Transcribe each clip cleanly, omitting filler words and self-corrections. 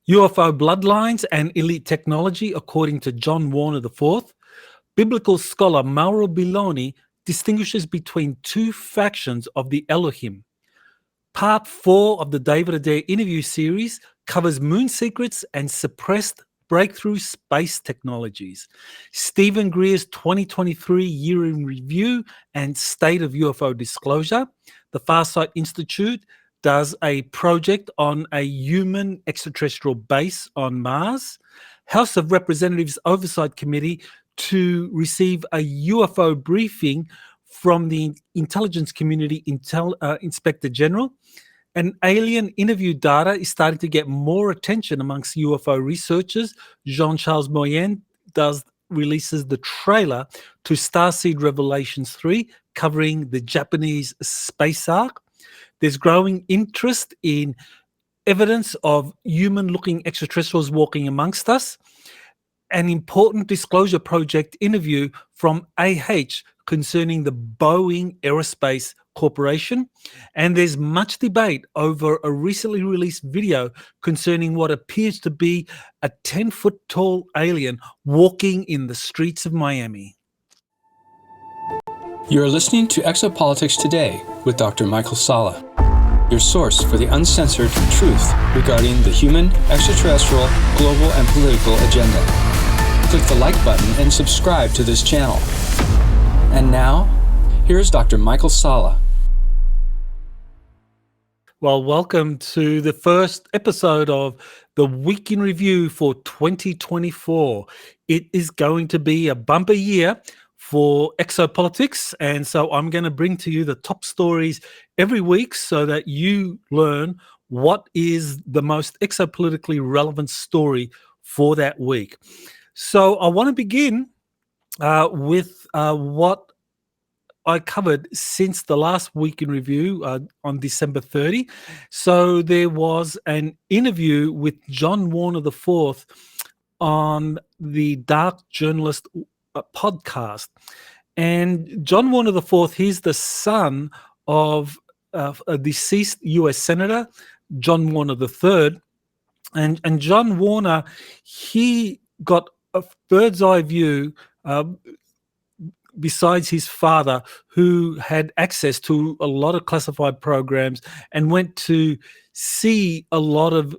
UFO Bloodlines and Elite Technology, according to John Warner IV. Biblical scholar Mauro Biglino distinguishes between two factions of the Elohim. Part 4 of the David Adair interview series covers moon secrets and suppressed breakthrough space technologies. Stephen Greer's 2023 Year in Review and State of UFO Disclosure. The Farsight Institute does a project on a human extraterrestrial base on Mars. House of Representatives Oversight Committee to receive a UFO briefing from the Intelligence Community Inspector General. And alien interview data is starting to get more attention amongst UFO researchers. Jean-Charles Moyen releases the trailer to Starseed Revelations 3, covering the Japanese space arc. There's growing interest in evidence of human-looking extraterrestrials walking amongst us. An important disclosure project interview from AH concerning the Boeing Aerospace Corporation. And there's much debate over a recently released video concerning what appears to be a 10-foot tall alien walking in the streets of Miami. You're listening to Exopolitics Today with Dr. Michael Salla, your source for the uncensored truth regarding the human, extraterrestrial, global, and political agenda. Click the like button and subscribe to this channel. And now, here's Dr. Michael Salla. Well, welcome to the first episode of the Week in Review for 2024. It is going to be a bumper year for Exopolitics, and so I'm going to bring to you the top stories every week so that you learn what is the most exopolitically relevant story for that week. So I want to begin with what I covered since the last Week in Review on December 30. So there was an interview with John Warner IV on the Dark Journalist podcast. And John Warner IV, he's the son of a deceased US Senator, John Warner III. And John Warner, he got a bird's eye view besides his father, who had access to a lot of classified programs and went to see a lot of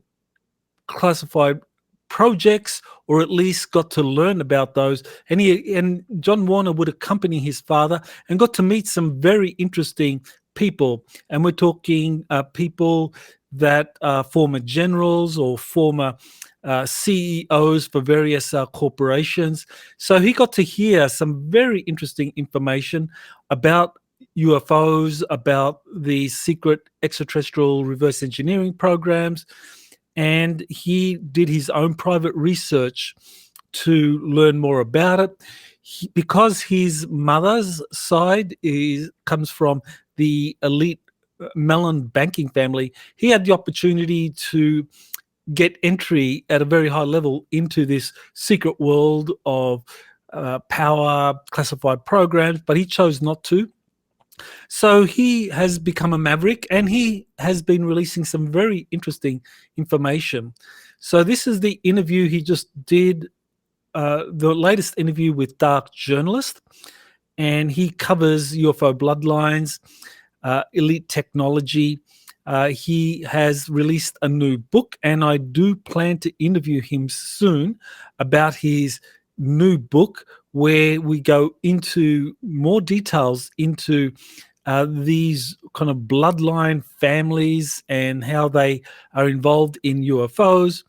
classified projects, or at least got to learn about those. And John Warner would accompany his father and got to meet some very interesting people. And we're talking people that are former generals or former CEOs for various corporations. So he got to hear some very interesting information about UFOs, about the secret extraterrestrial reverse engineering programs, and he did his own private research to learn more about it. Because his mother's side comes from the elite Mellon banking family, he had the opportunity to get entry at a very high level into this secret world of power, classified programs, but he chose not to. So he has become a maverick, and he has been releasing some very interesting information. So this is the interview he just did, the latest interview with Dark Journalist, and he covers UFO Bloodlines, Elite Technology. He has released a new book, and I do plan to interview him soon about his new book, where we go into more details into these kind of bloodline families and how they are involved in UFOs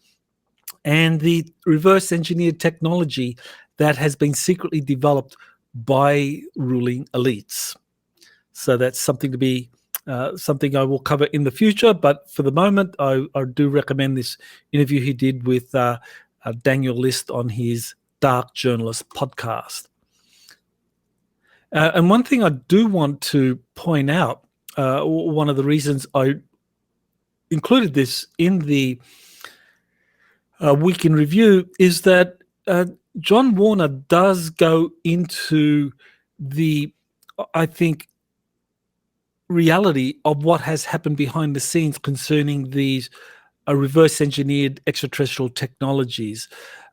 and the reverse engineered technology that has been secretly developed by ruling elites. So that's something to be something I will cover in the future, but for the moment, I do recommend this interview he did with Daniel List on his Dark Journalist podcast. And one thing I do want to point out, one of the reasons I included this in the Week in Review is that John Warner does go into the, I think, reality of what has happened behind the scenes concerning these reverse engineered extraterrestrial technologies.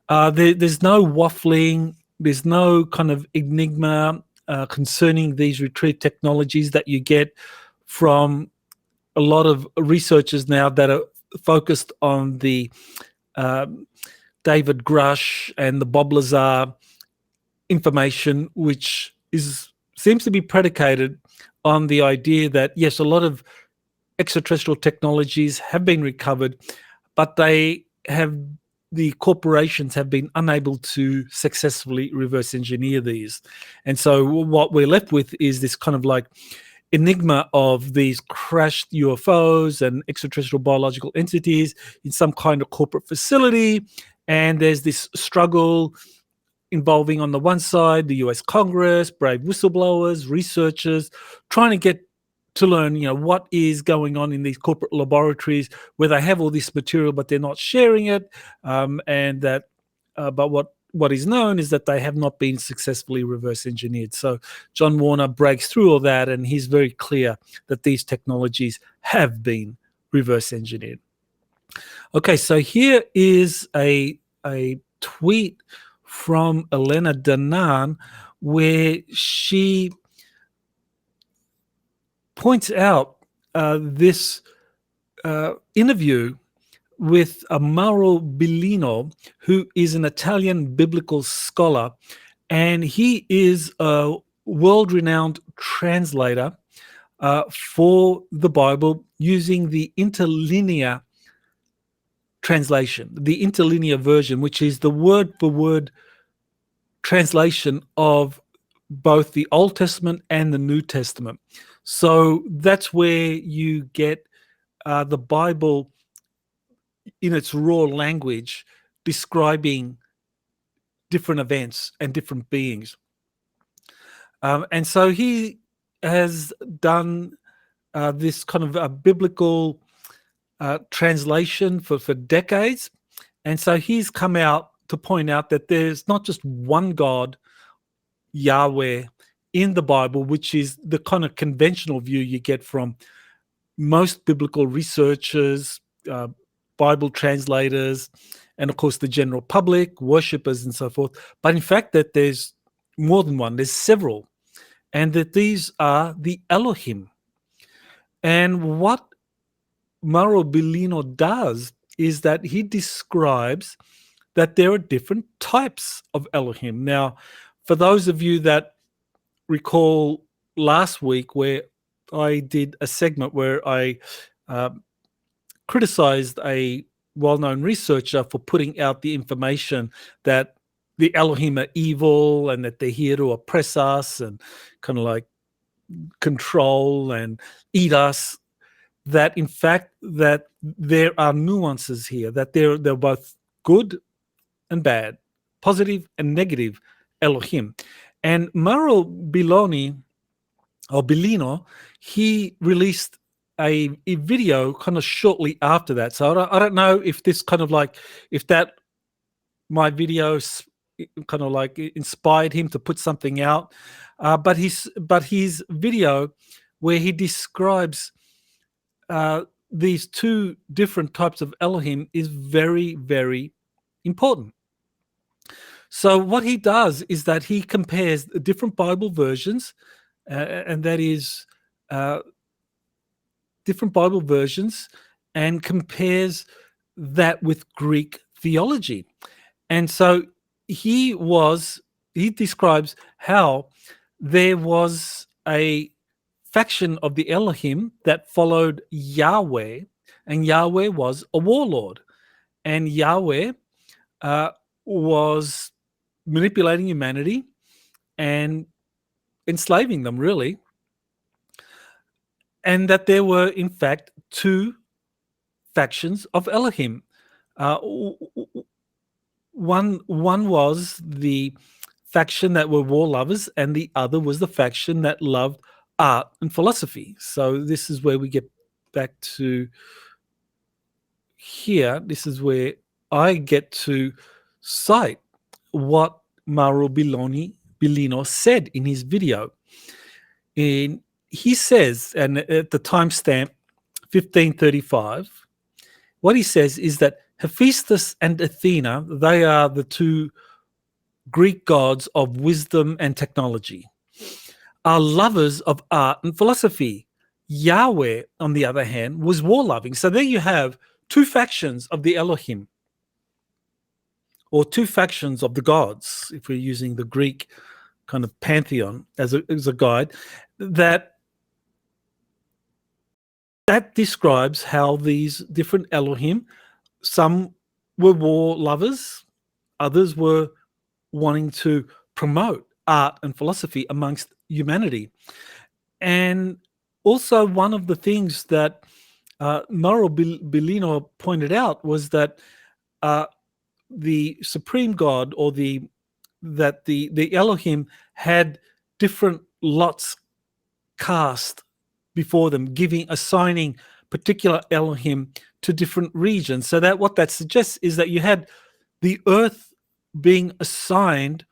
There's no waffling. There's no kind of enigma concerning these retrieved technologies that you get from a lot of researchers now that are focused on the David Grush and the Bob Lazar information, which seems to be predicated on the idea that, yes, a lot of extraterrestrial technologies have been recovered, but the corporations have been unable to successfully reverse engineer these. And so what we're left with is this kind of like enigma of these crashed UFOs and extraterrestrial biological entities in some kind of corporate facility. And there's this struggle involving, on the one side, the US Congress, brave whistleblowers, researchers, trying to get to learn, what is going on in these corporate laboratories where they have all this material, but they're not sharing it. But what is known is that they have not been successfully reverse engineered. So John Warner breaks through all that, and he's very clear that these technologies have been reverse engineered. Okay, so here is a tweet from Elena Danan where she points out this interview with Mauro Biglino, who is an Italian biblical scholar, and he is a world-renowned translator for the Bible using the interlinear translation, the interlinear version, which is the word-for-word translation of both the Old Testament and the New Testament. So that's where you get the Bible in its raw language describing different events and different beings. And so he has done this kind of a biblical translation for decades. And so he's come out to point out that there's not just one God, Yahweh, in the Bible, which is the kind of conventional view you get from most biblical researchers, Bible translators, and of course the general public, worshippers, and so forth. But in fact, that there's more than one, there's several, and that these are the Elohim. And what Mauro Biglino does is that he describes that there are different types of Elohim. Now, for those of you that recall last week where I did a segment where I criticized a well-known researcher for putting out the information that the Elohim are evil and that they're here to oppress us and kind of like control and eat us, that in fact that there are nuances here, that they're both good and bad, positive and negative Elohim. And Mauro Biglino, he released a video kind of shortly after that. So I don't know if this kind of like, if that my video kind of like inspired him to put something out. But his video where he describes these two different types of Elohim is very, very important. So what he does is that he compares different Bible versions, and that is different Bible versions, and compares that with Greek theology. And so he describes how there was a faction of the Elohim that followed Yahweh, and Yahweh was a warlord, and Yahweh was manipulating humanity and enslaving them, really, and that there were in fact two factions of Elohim. One was the faction that were war lovers, and the other was the faction that loved art and philosophy. So this is where we get back to here. This is where I get to cite what Mauro Biglino said in his video. He says, and at the timestamp 1535, what he says is that Hephaestus and Athena, they are the two Greek gods of wisdom and technology, are lovers of art and philosophy. Yahweh, on the other hand, was war-loving. So there you have two factions of the Elohim, or two factions of the gods, if we're using the Greek kind of pantheon as a guide, that describes how these different Elohim, some were war lovers, others were wanting to promote art and philosophy amongst humanity. And also one of the things that Mauro Biglino pointed out was that the supreme god, or the Elohim, had different lots cast before them, assigning particular Elohim to different regions. So that what that suggests is that you had the earth being assigned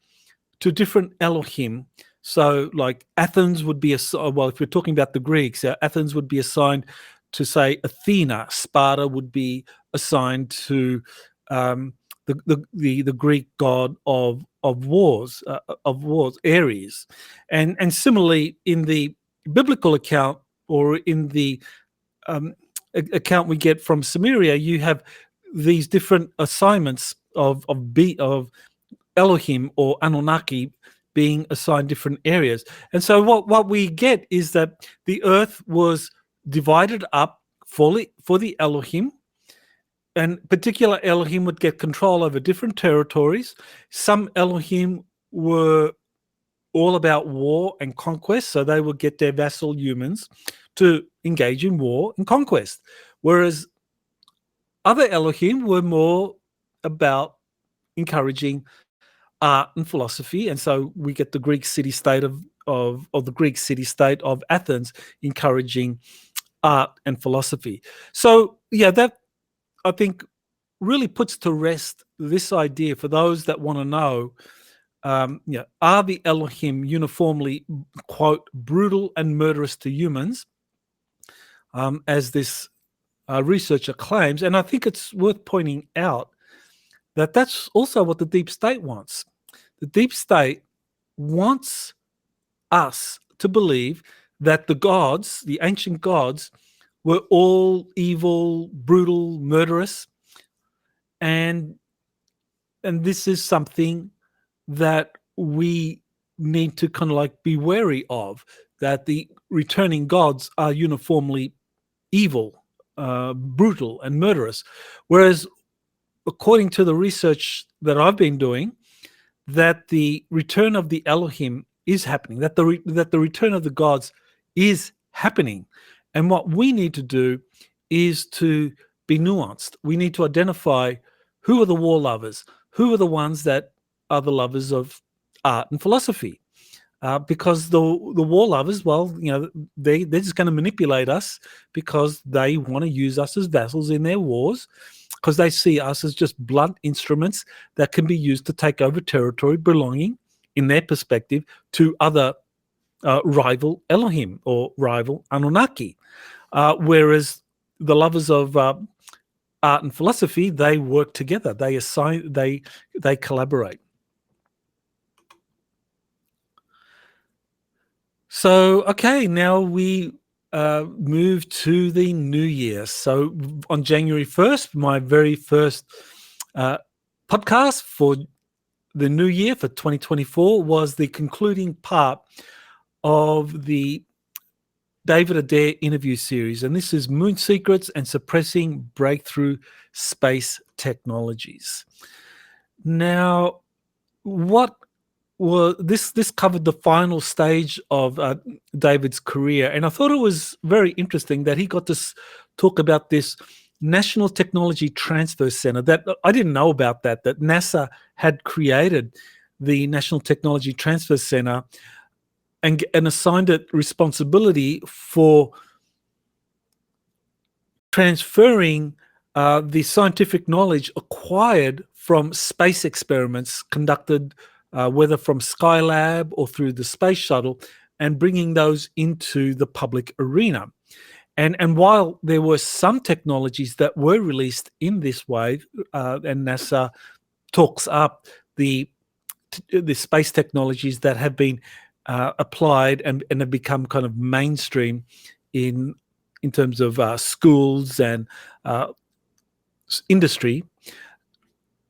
to different Elohim. So like Athens would be well, if we're talking about the Greeks, Athens would be assigned to, say, Athena. Sparta would be assigned to the Greek god of wars, Ares, and similarly in the biblical account, or in the account we get from Sumeria, you have these different assignments of Elohim or Anunnaki being assigned different areas. And so what we get is that the earth was divided up for the Elohim, and particular Elohim would get control over different territories. Some Elohim were all about war and conquest, so they would get their vassal humans to engage in war and conquest, whereas other Elohim were more about encouraging art and philosophy. And so we get the Greek city-state of the Greek city-state of Athens encouraging art and philosophy. So yeah, that I think really puts to rest this idea for those that want to know, are the Elohim uniformly, quote, brutal and murderous to humans, as this researcher claims. And I think it's worth pointing out that that's also what the deep state wants. The deep state wants us to believe that the gods, the ancient gods, were all evil, brutal, murderous, and this is something that we need to kind of like be wary of, that the returning gods are uniformly evil, brutal, and murderous. Whereas, according to the research that I've been doing, that the return of the Elohim is happening, that the return of the gods is happening. And what we need to do is to be nuanced. We need to identify who are the war lovers, who are the ones that are the lovers of art and philosophy. Because the war lovers, well, they're just going to manipulate us because they want to use us as vassals in their wars, because they see us as just blunt instruments that can be used to take over territory belonging, in their perspective, to other rival Elohim or rival Anunnaki. Whereas the lovers of art and philosophy, they work together. They collaborate. So, okay, now we move to the new year. So on January 1st, my very first podcast for the new year for 2024 was the concluding part of the David Adair interview series. And this is Moon Secrets and Suppressing Breakthrough Space Technologies. Now, this covered the final stage of David's career, and I thought it was very interesting that he got to talk about this National Technology Transfer Center. That I didn't know about that NASA had created the National Technology Transfer Center and assigned it responsibility for transferring the scientific knowledge acquired from space experiments conducted, whether from Skylab or through the space shuttle, and bringing those into the public arena. And while there were some technologies that were released in this wave, and NASA talks up the space technologies that have been applied and have become kind of mainstream in terms of schools and industry,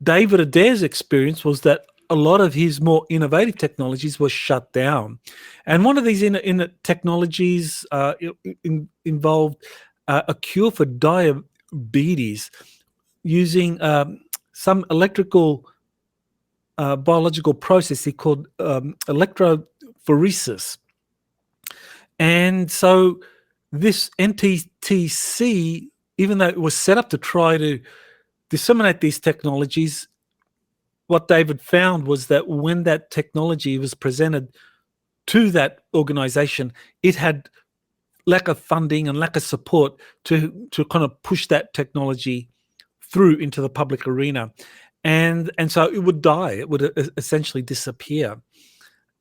David Adair's experience was that a lot of his more innovative technologies were shut down. And one of these technologies involved a cure for diabetes using some electrical biological process he called electrophoresis. And so this NTTC, even though it was set up to try to disseminate these technologies, what David found was that when that technology was presented to that organization, it had lack of funding and lack of support to kind of push that technology through into the public arena. And so it would die. It would essentially disappear.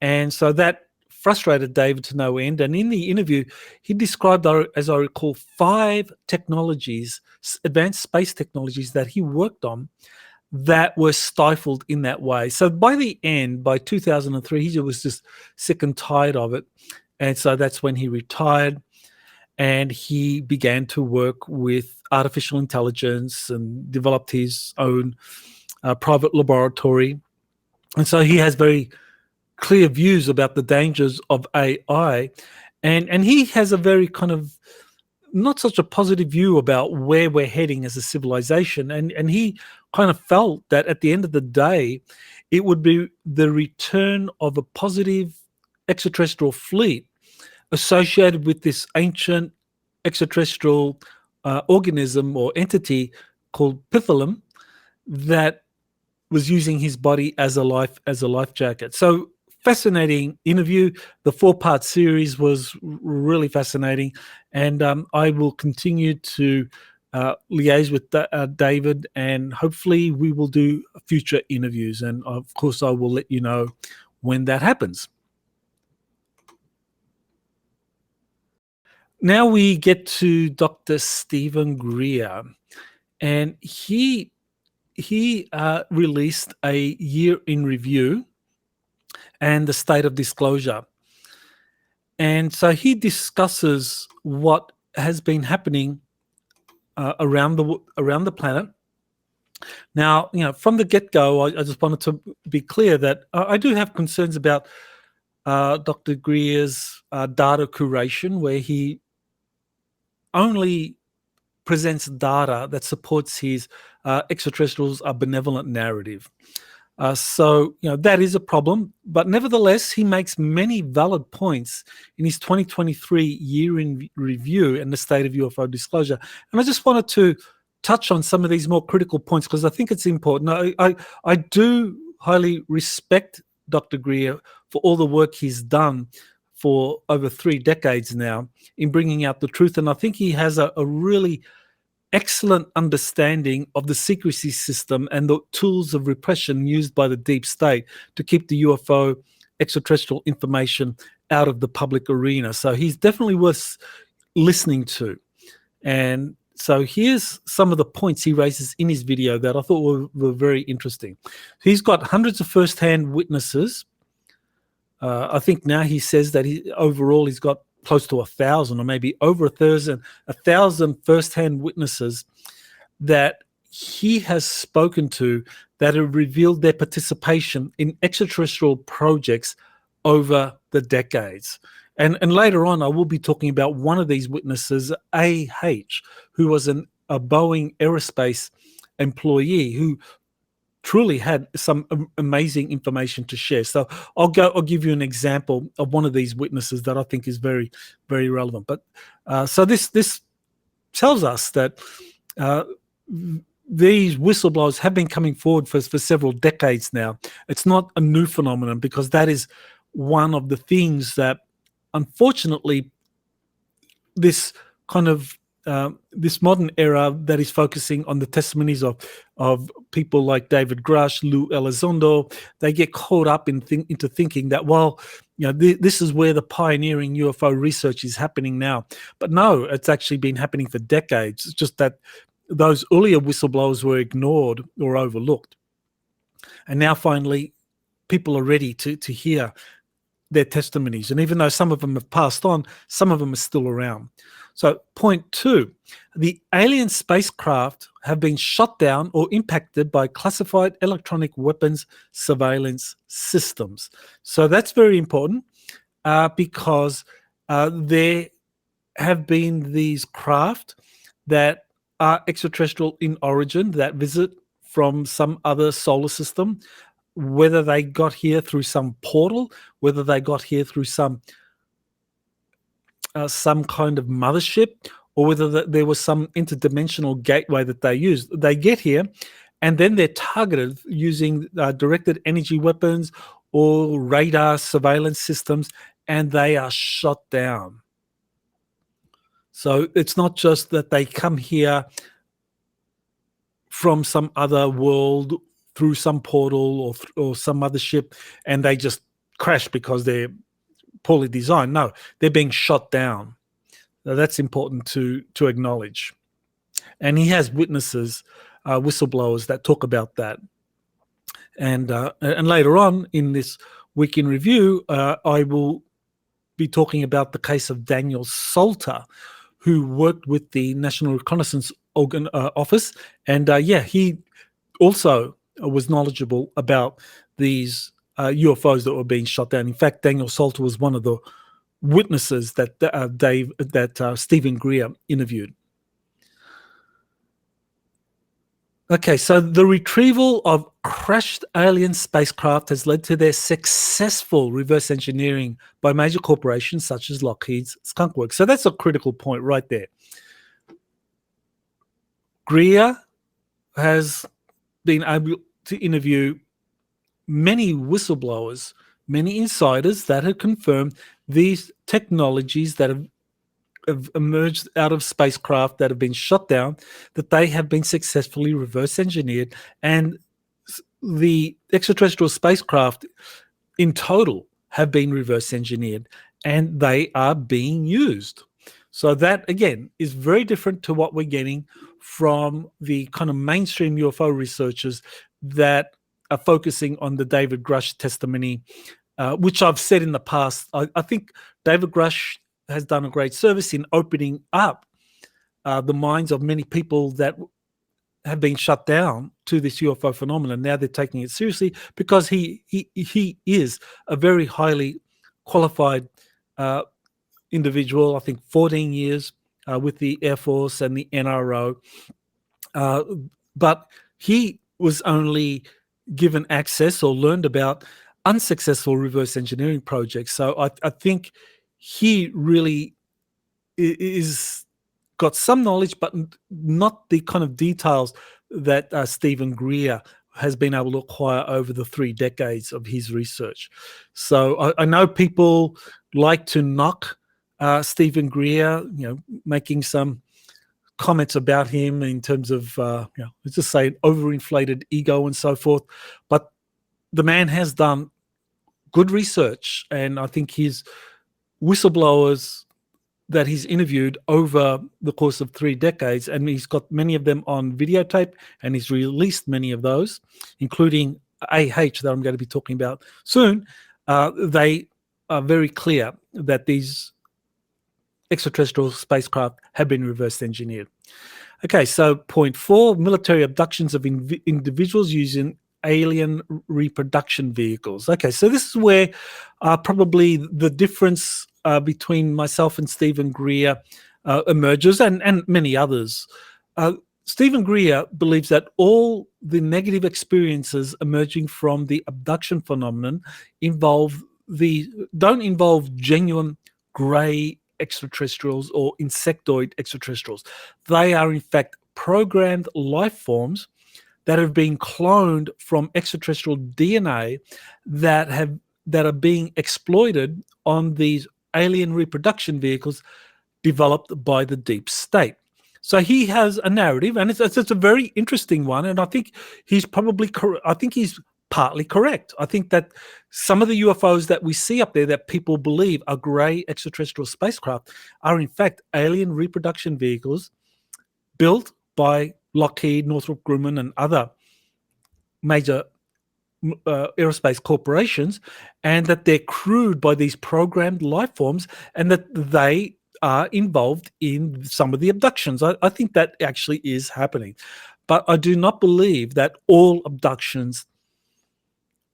And so that frustrated David to no end. And in the interview, he described, as I recall, 5 technologies, advanced space technologies that he worked on that were stifled in that way. So by the end, by 2003, he was just sick and tired of it. And so that's when he retired. And he began to work with artificial intelligence and developed his own private laboratory. And so he has very clear views about the dangers of AI. And he has a very kind of not such a positive view about where we're heading as a civilization. And he kind of felt that at the end of the day, it would be the return of a positive extraterrestrial fleet associated with this ancient extraterrestrial organism or entity called Pithalum that was using his body as a life jacket. So fascinating interview. The 4-part series was really fascinating, and I will continue to liaise with David, and hopefully we will do future interviews. And of course, I will let you know when that happens. Now we get to Dr. Stephen Greer, and he released a year in review and the state of disclosure. And so he discusses what has been happening around the planet. Now, from the get-go, I just wanted to be clear that I do have concerns about Dr. Greer's data curation, where he only presents data that supports his extraterrestrials are benevolent narrative. So that is a problem, but nevertheless, he makes many valid points in his 2023 year in review and the state of UFO disclosure. And I just wanted to touch on some of these more critical points because I think it's important. I do highly respect Dr. Greer for all the work he's done for over 3 decades now in bringing out the truth. And I think he has a really excellent understanding of the secrecy system and the tools of repression used by the deep state to keep the UFO extraterrestrial information out of the public arena. So he's definitely worth listening to. And so here's some of the points he raises in his video that I thought were very interesting. He's got hundreds of first-hand witnesses. I think now he says that overall he's got close to 1,000 or maybe over 1,000 first-hand witnesses that he has spoken to that have revealed their participation in extraterrestrial projects over the decades. And later on, I will be talking about one of these witnesses, A.H., who was a Boeing aerospace employee who truly had some amazing information to share. So I'll give you an example of one of these witnesses that I think is very, very relevant. But so this tells us that these whistleblowers have been coming forward for several decades now. It's not a new phenomenon because that is one of the things that, unfortunately, this kind of this modern era that is focusing on the testimonies of people like David Grush, Lou Elizondo, they get caught up into thinking that, well, this is where the pioneering UFO research is happening now. But no, it's actually been happening for decades. It's just that those earlier whistleblowers were ignored or overlooked. And now finally, people are ready to hear their testimonies. And even though some of them have passed on, some of them are still around. So point 2, the alien spacecraft have been shot down or impacted by classified electronic weapons surveillance systems. So that's very important because there have been these craft that are extraterrestrial in origin that visit from some other solar system, whether they got here through some portal, whether they got here through some kind of mothership, or whether there was some interdimensional gateway that they used. They get here, and then they're targeted using directed energy weapons or radar surveillance systems, and they are shot down. So it's not just that they come here from some other world through some portal or some other ship, and they just crash because they're poorly designed. No, they're being shot down. Now, that's important to acknowledge. And he has witnesses, whistleblowers that talk about that. And later on in this week in review, I will be talking about the case of Daniel Suter, who worked with the National Reconnaissance Office. And he also was knowledgeable about these UFOs that were being shot down. In fact, Daniel Suter was one of the witnesses that Stephen Greer interviewed. Okay, so the retrieval of crashed alien spacecraft has led to their successful reverse engineering by major corporations such as Lockheed's Skunk Works. So that's a critical point right there. Greer has been able to interview many whistleblowers, many insiders that have confirmed these technologies that have emerged out of spacecraft that have been shot down, that they have been successfully reverse engineered, and the extraterrestrial spacecraft in total have been reverse engineered, and they are being used. So that, again, is very different to what we're getting from the kind of mainstream UFO researchers that are focusing on the David Grush testimony, which I've said in the past. I think David Grush has done a great service in opening up the minds of many people that have been shut down to this UFO phenomenon. Now they're taking it seriously because he is a very highly qualified individual. I think 14 years with the Air Force and the NRO. But he was only given access or learned about unsuccessful reverse engineering projects. So I think he really is got some knowledge, but not the kind of details that Stephen Greer has been able to acquire over the 3 decades of his research. So I know people like to knock Stephen Greer, making some comments about him in terms of, let's just say, overinflated ego and so forth. But the man has done good research, and I think his whistleblowers that he's interviewed over the course of 3 decades, and he's got many of them on videotape, and he's released many of those, including AH that I'm going to be talking about soon. They are very clear that these extraterrestrial spacecraft have been reverse engineered. Okay, so point 4, military abductions of individuals using alien reproduction vehicles. Okay, so this is where probably the difference between myself and Stephen Greer emerges, and many others. Stephen Greer believes that all the negative experiences emerging from the abduction phenomenon don't involve genuine grey extraterrestrials or insectoid extraterrestrials. They are in fact programmed life forms that have been cloned from extraterrestrial DNA that are being exploited on these alien reproduction vehicles developed by the deep state. So he has a narrative, and it's a very interesting one, and I think he's probably I think he's partly correct. I think that some of the UFOs that we see up there that people believe are grey extraterrestrial spacecraft are in fact alien reproduction vehicles built by Lockheed, Northrop Grumman, and other major aerospace corporations, and that they're crewed by these programmed life forms, and that they are involved in some of the abductions. I think that actually is happening. But I do not believe that all abductions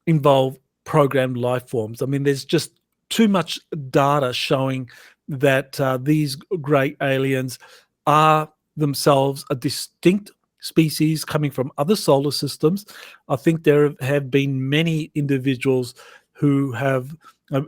involve programmed life forms. I mean, there's just too much data showing that these grey aliens are themselves a distinct species coming from other solar systems. I think there have been many individuals who have,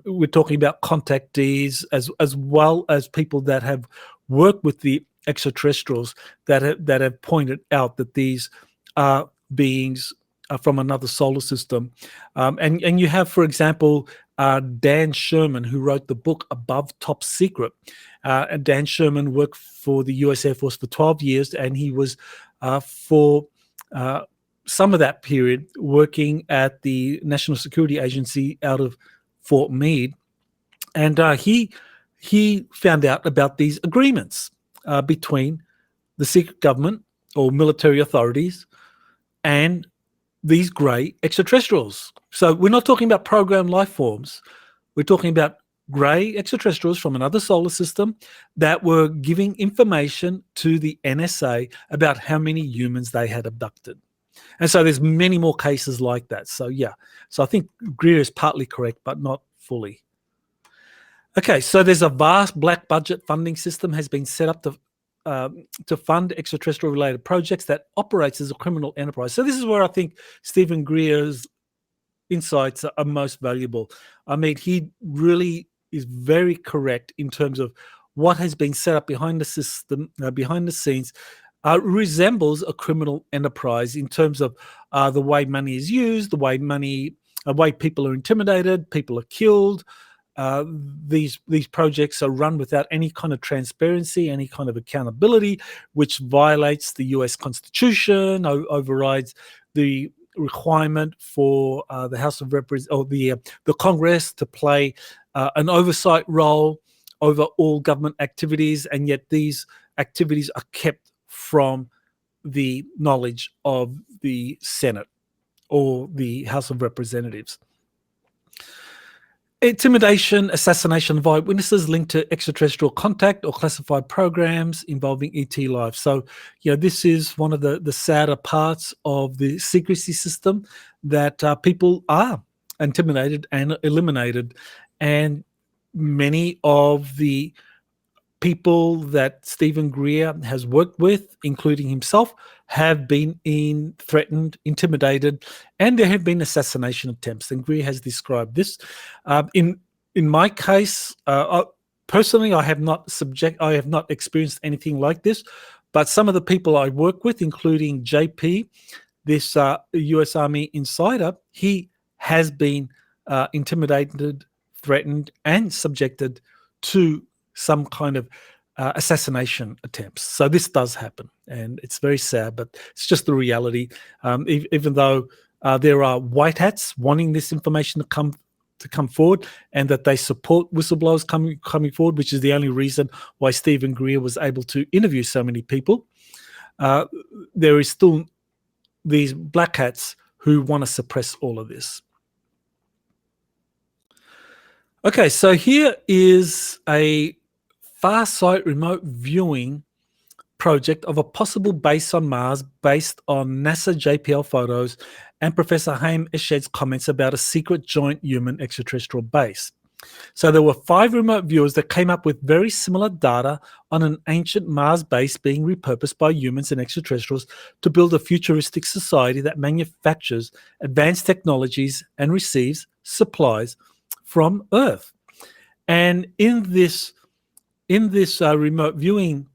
we're talking about contactees as well as people that have worked with the extraterrestrials that have pointed out that these are beings from another solar system. And you have, for example, Dan Sherman, who wrote the book Above Top Secret. And Dan Sherman worked for the US Air Force for 12 years, and he was for some of that period working at the National Security Agency out of Fort Meade. And he found out about these agreements between the secret government or military authorities and these grey extraterrestrials. So we're not talking about programmed life forms. We're talking about grey extraterrestrials from another solar system that were giving information to the NSA about how many humans they had abducted. And so there's many more cases like that. So yeah, so I think Greer is partly correct, but not fully. Okay, so there's a vast black budget funding system has been set up to fund extraterrestrial related projects that operates as a criminal enterprise. So this is where I think Stephen Greer's insights are most valuable. I mean, he really is very correct in terms of what has been set up behind the system, behind the scenes, resembles a criminal enterprise in terms of the way money is used, the way people are intimidated, people are killed. These projects are run without any kind of transparency, any kind of accountability, which violates the US Constitution, overrides the requirement for the House of Representatives or the Congress to play an oversight role over all government activities, and yet these activities are kept from the knowledge of the Senate or the House of Representatives. Intimidation, assassination of eyewitnesses linked to extraterrestrial contact or classified programs involving ET life. So, this is one of the sadder parts of the secrecy system, that people are intimidated and eliminated. And many of the people that Stephen Greer has worked with, including himself, have been threatened, intimidated, and there have been assassination attempts. And Greer has described this. In my case, personally, I have not experienced anything like this. But some of the people I work with, including JP, this U.S. Army insider, he has been intimidated, threatened, and subjected to some kind of assassination attempts. So this does happen, and it's very sad, but it's just the reality. Even though there are white hats wanting this information to come forward, and that they support whistleblowers coming forward, which is the only reason why Stephen Greer was able to interview so many people, there is still these black hats who want to suppress all of this. Okay, so here is a Farsight Remote Viewing Project of a possible base on Mars based on NASA JPL photos and Professor Haim Eshed's comments about a secret joint human extraterrestrial base. So there were 5 remote viewers that came up with very similar data on an ancient Mars base being repurposed by humans and extraterrestrials to build a futuristic society that manufactures advanced technologies and receives supplies from Earth. And in this remote viewing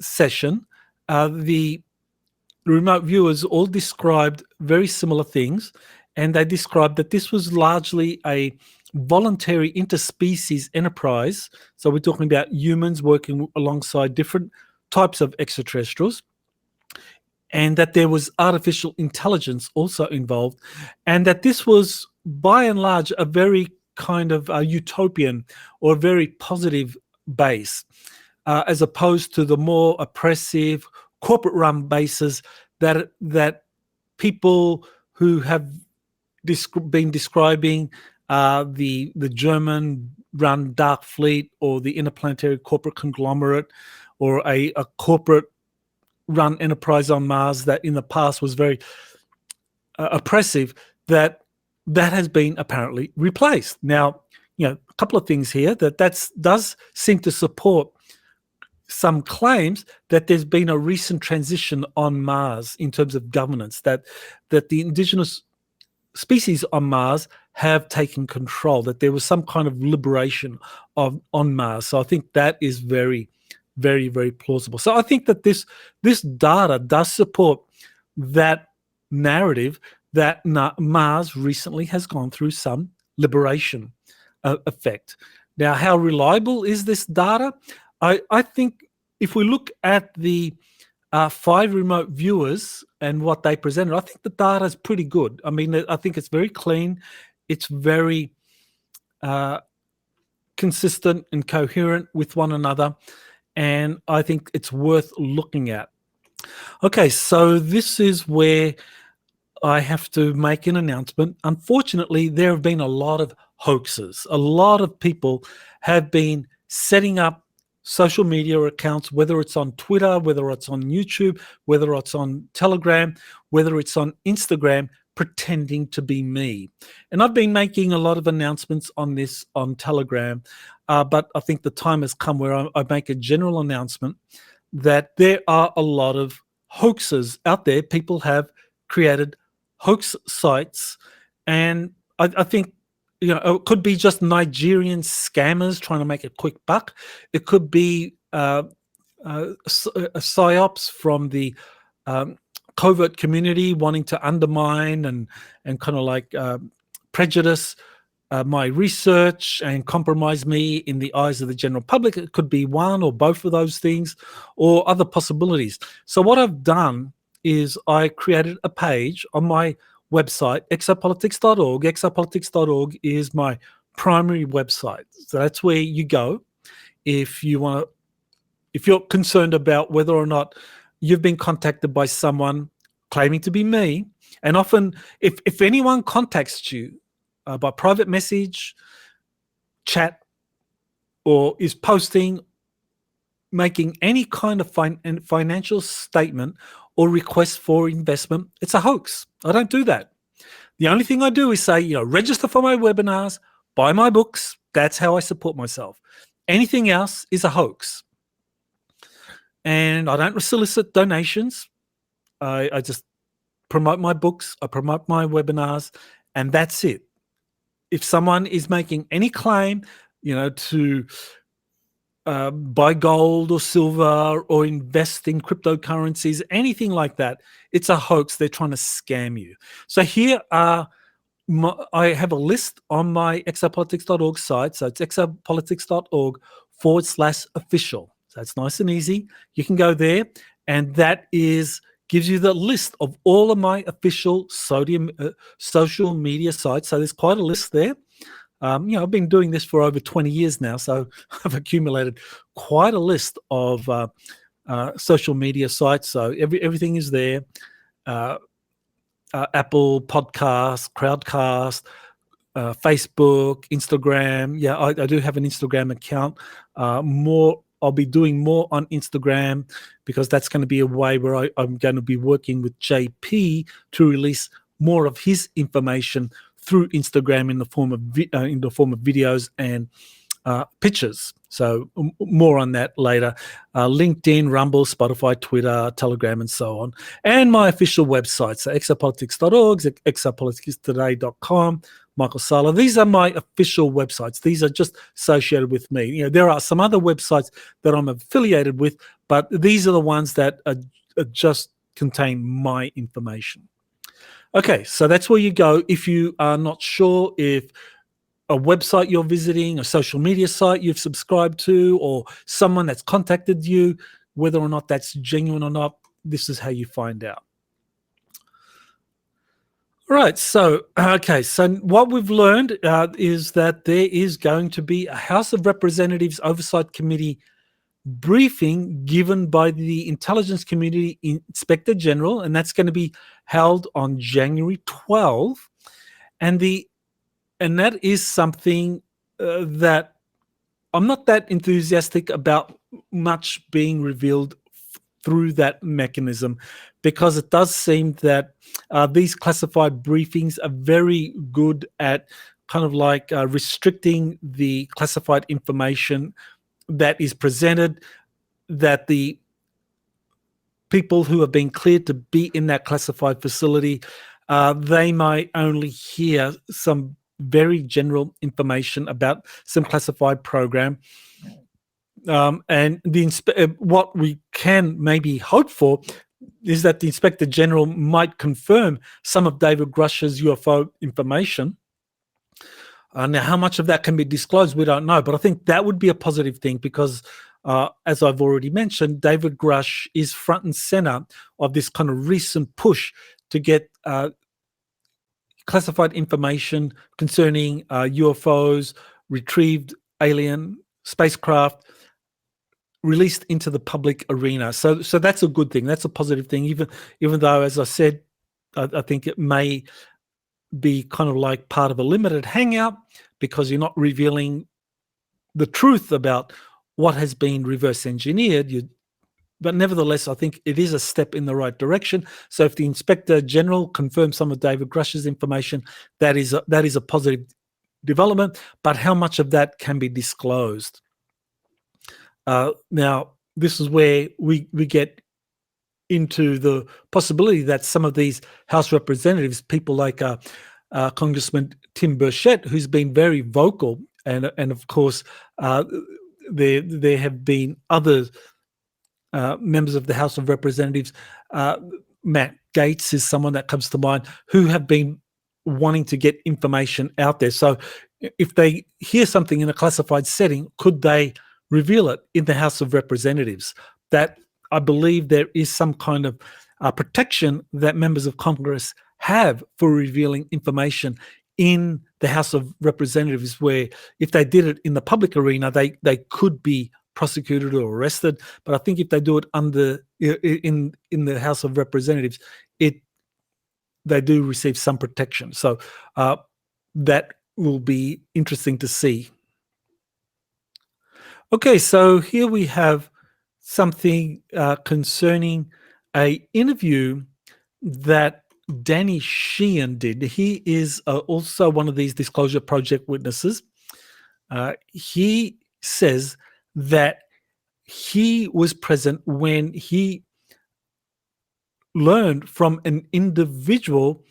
session, the remote viewers all described very similar things, and they described that this was largely a voluntary interspecies enterprise. So we're talking about humans working alongside different types of extraterrestrials, and that there was artificial intelligence also involved, and that this was, by and large, a very kind of utopian or very positive base, as opposed to the more oppressive corporate-run bases that people who have been describing the German-run dark fleet or the interplanetary corporate conglomerate or a corporate-run enterprise on Mars that in the past was very oppressive, that has been apparently replaced. Now, a couple of things here that does seem to support some claims that there's been a recent transition on Mars in terms of governance, that the indigenous species on Mars have taken control, that there was some kind of liberation on Mars. So I think that is very, very, very plausible. So I think that this data does support that narrative that Mars recently has gone through some liberation effect. Now, how reliable is this data? I think if we look at the 5 remote viewers and what they presented, I think the data is pretty good. I mean, I think it's very clean. It's very consistent and coherent with one another. And I think it's worth looking at. Okay, so this is where I have to make an announcement. Unfortunately, there have been a lot of hoaxes. A lot of people have been setting up social media accounts, whether it's on Twitter, whether it's on YouTube, whether it's on Telegram, whether it's on Instagram, pretending to be me. And I've been making a lot of announcements on this on Telegram, but I think the time has come where I make a general announcement that there are a lot of hoaxes out there. People have created hoax sites, and I think it could be just Nigerian scammers trying to make a quick buck. It could be psyops from the covert community wanting to undermine and kind of like prejudice my research and compromise me in the eyes of the general public. It could be one or both of those things, or other possibilities. So what I've done is I created a page on my website, exopolitics.org. Exopolitics.org is my primary website. So that's where you go if you're concerned about whether or not you've been contacted by someone claiming to be me. And often, if anyone contacts you by private message, chat, or is posting, making any kind of financial statement or request for investment, it's a hoax. I don't do that. The only thing I do is say, register for my webinars, buy my books. That's how I support myself. Anything else is a hoax. And I don't solicit donations. I just promote my books, I promote my webinars, and that's it. If someone is making any claim, to buy gold or silver or invest in cryptocurrencies, anything like that, it's a hoax. They're trying to scam you. So here I have a list on my exopolitics.org site. So it's exopolitics.org/official. So it's nice and easy. You can go there, and that gives you the list of all of my official social media sites. So there's quite a list there. I've been doing this for over 20 years now, so I've accumulated quite a list of social media sites. So everything is there. Apple Podcasts, Crowdcast, Facebook, Instagram. Yeah, I do have an Instagram account. I'll be doing more on Instagram because that's going to be a way where I'm going to be working with JP to release more of his information through Instagram in the form of videos and pictures. So more on that later. LinkedIn, Rumble, Spotify, Twitter, Telegram, and so on. And my official website, so exopolitics.org, exopoliticstoday.com, Michael Salla. These are my official websites. These are just associated with me. There are some other websites that I'm affiliated with, but these are the ones that just contain my information. Okay, so that's where you go if you are not sure if a website you're visiting, a social media site you've subscribed to, or someone that's contacted you, whether or not that's genuine or not. this is how you find out. All right, so what we've learned is that there is going to be a House of Representatives Oversight Committee briefing given by the Intelligence Community Inspector General, and that's going to be held on January 12th. And that is something that I'm not that enthusiastic about much being revealed through that mechanism, because it does seem that these classified briefings are very good at kind of like restricting the classified information that is presented, that the people who have been cleared to be in that classified facility, they might only hear some very general information about some classified program. And what we can maybe hope for is that the Inspector General might confirm some of David Grush's UFO information. Now, how much of that can be disclosed, we don't know, but I think that would be a positive thing because, as I've already mentioned, David Grush is front and center of this kind of recent push to get classified information concerning UFOs, retrieved alien spacecraft, released into the public arena. So that's a good thing. That's a positive thing, even though, as I said, I think it may be kind of like part of a limited hangout because you're not revealing the truth about what has been reverse engineered. But nevertheless, I think it is a step in the right direction. So if the Inspector General confirms some of David Grush's information, that is a positive development. But how much of that can be disclosed? Now, this is where we get into the possibility that some of these House representatives, people like Congressman Tim Burchett, who's been very vocal, and of course there have been other members of the House of Representatives. Matt Gaetz is someone that comes to mind, who have been wanting to get information out there. So if they hear something in a classified setting, could they reveal it in the House of Representatives? That I believe there is some kind of protection that members of Congress have for revealing information in the House of Representatives, where if they did it in the public arena, they could be prosecuted or arrested. But I think if they do it in the House of Representatives, they do receive some protection. So that will be interesting to see. Okay, so here we have something concerning an interview that Danny Shien did. He is also one of these Disclosure Project witnesses. He says that he was present when he learned from an individual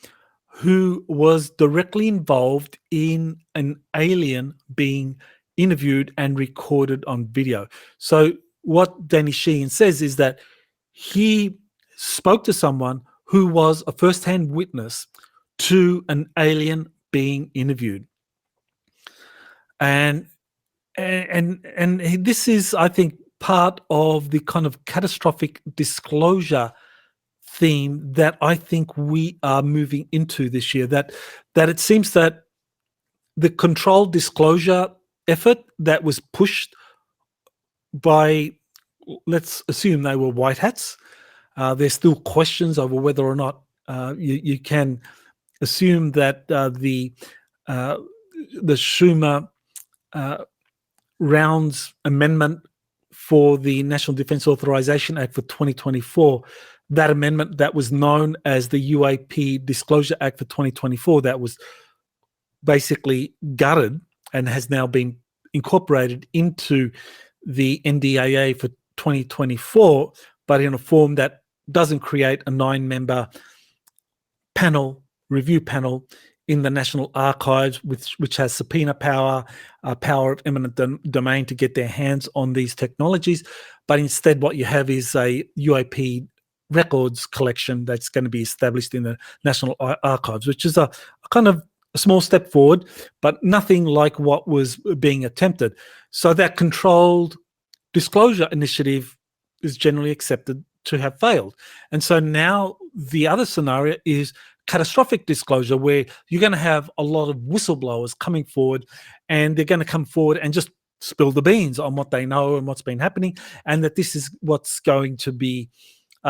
who was directly involved in an alien being interviewed and recorded on video. So what Danny Shien says is that he spoke to someone who was a first-hand witness to an alien being interviewed. And this is, I think, part of the kind of catastrophic disclosure theme that I think we are moving into this year, that it seems that the controlled disclosure effort that was pushed by, let's assume they were white hats. There's still questions over whether or not you can assume that the Schumer Rounds amendment for the National Defense Authorization Act for 2024, that amendment that was known as the UAP Disclosure Act for 2024, that was basically gutted and has now been incorporated into the NDAA for 2024, but in a form that doesn't create a 9-member review panel in the National Archives, which has subpoena power, power of eminent domain to get their hands on these technologies. But instead what you have is a UAP records collection that's going to be established in the National Archives, which is a kind of a small step forward, but nothing like what was being attempted. So that controlled disclosure initiative is generally accepted to have failed. And so now the other scenario is catastrophic disclosure, where you're going to have a lot of whistleblowers coming forward, and they're going to come forward and just spill the beans on what they know and what's been happening, and that this is what's going to be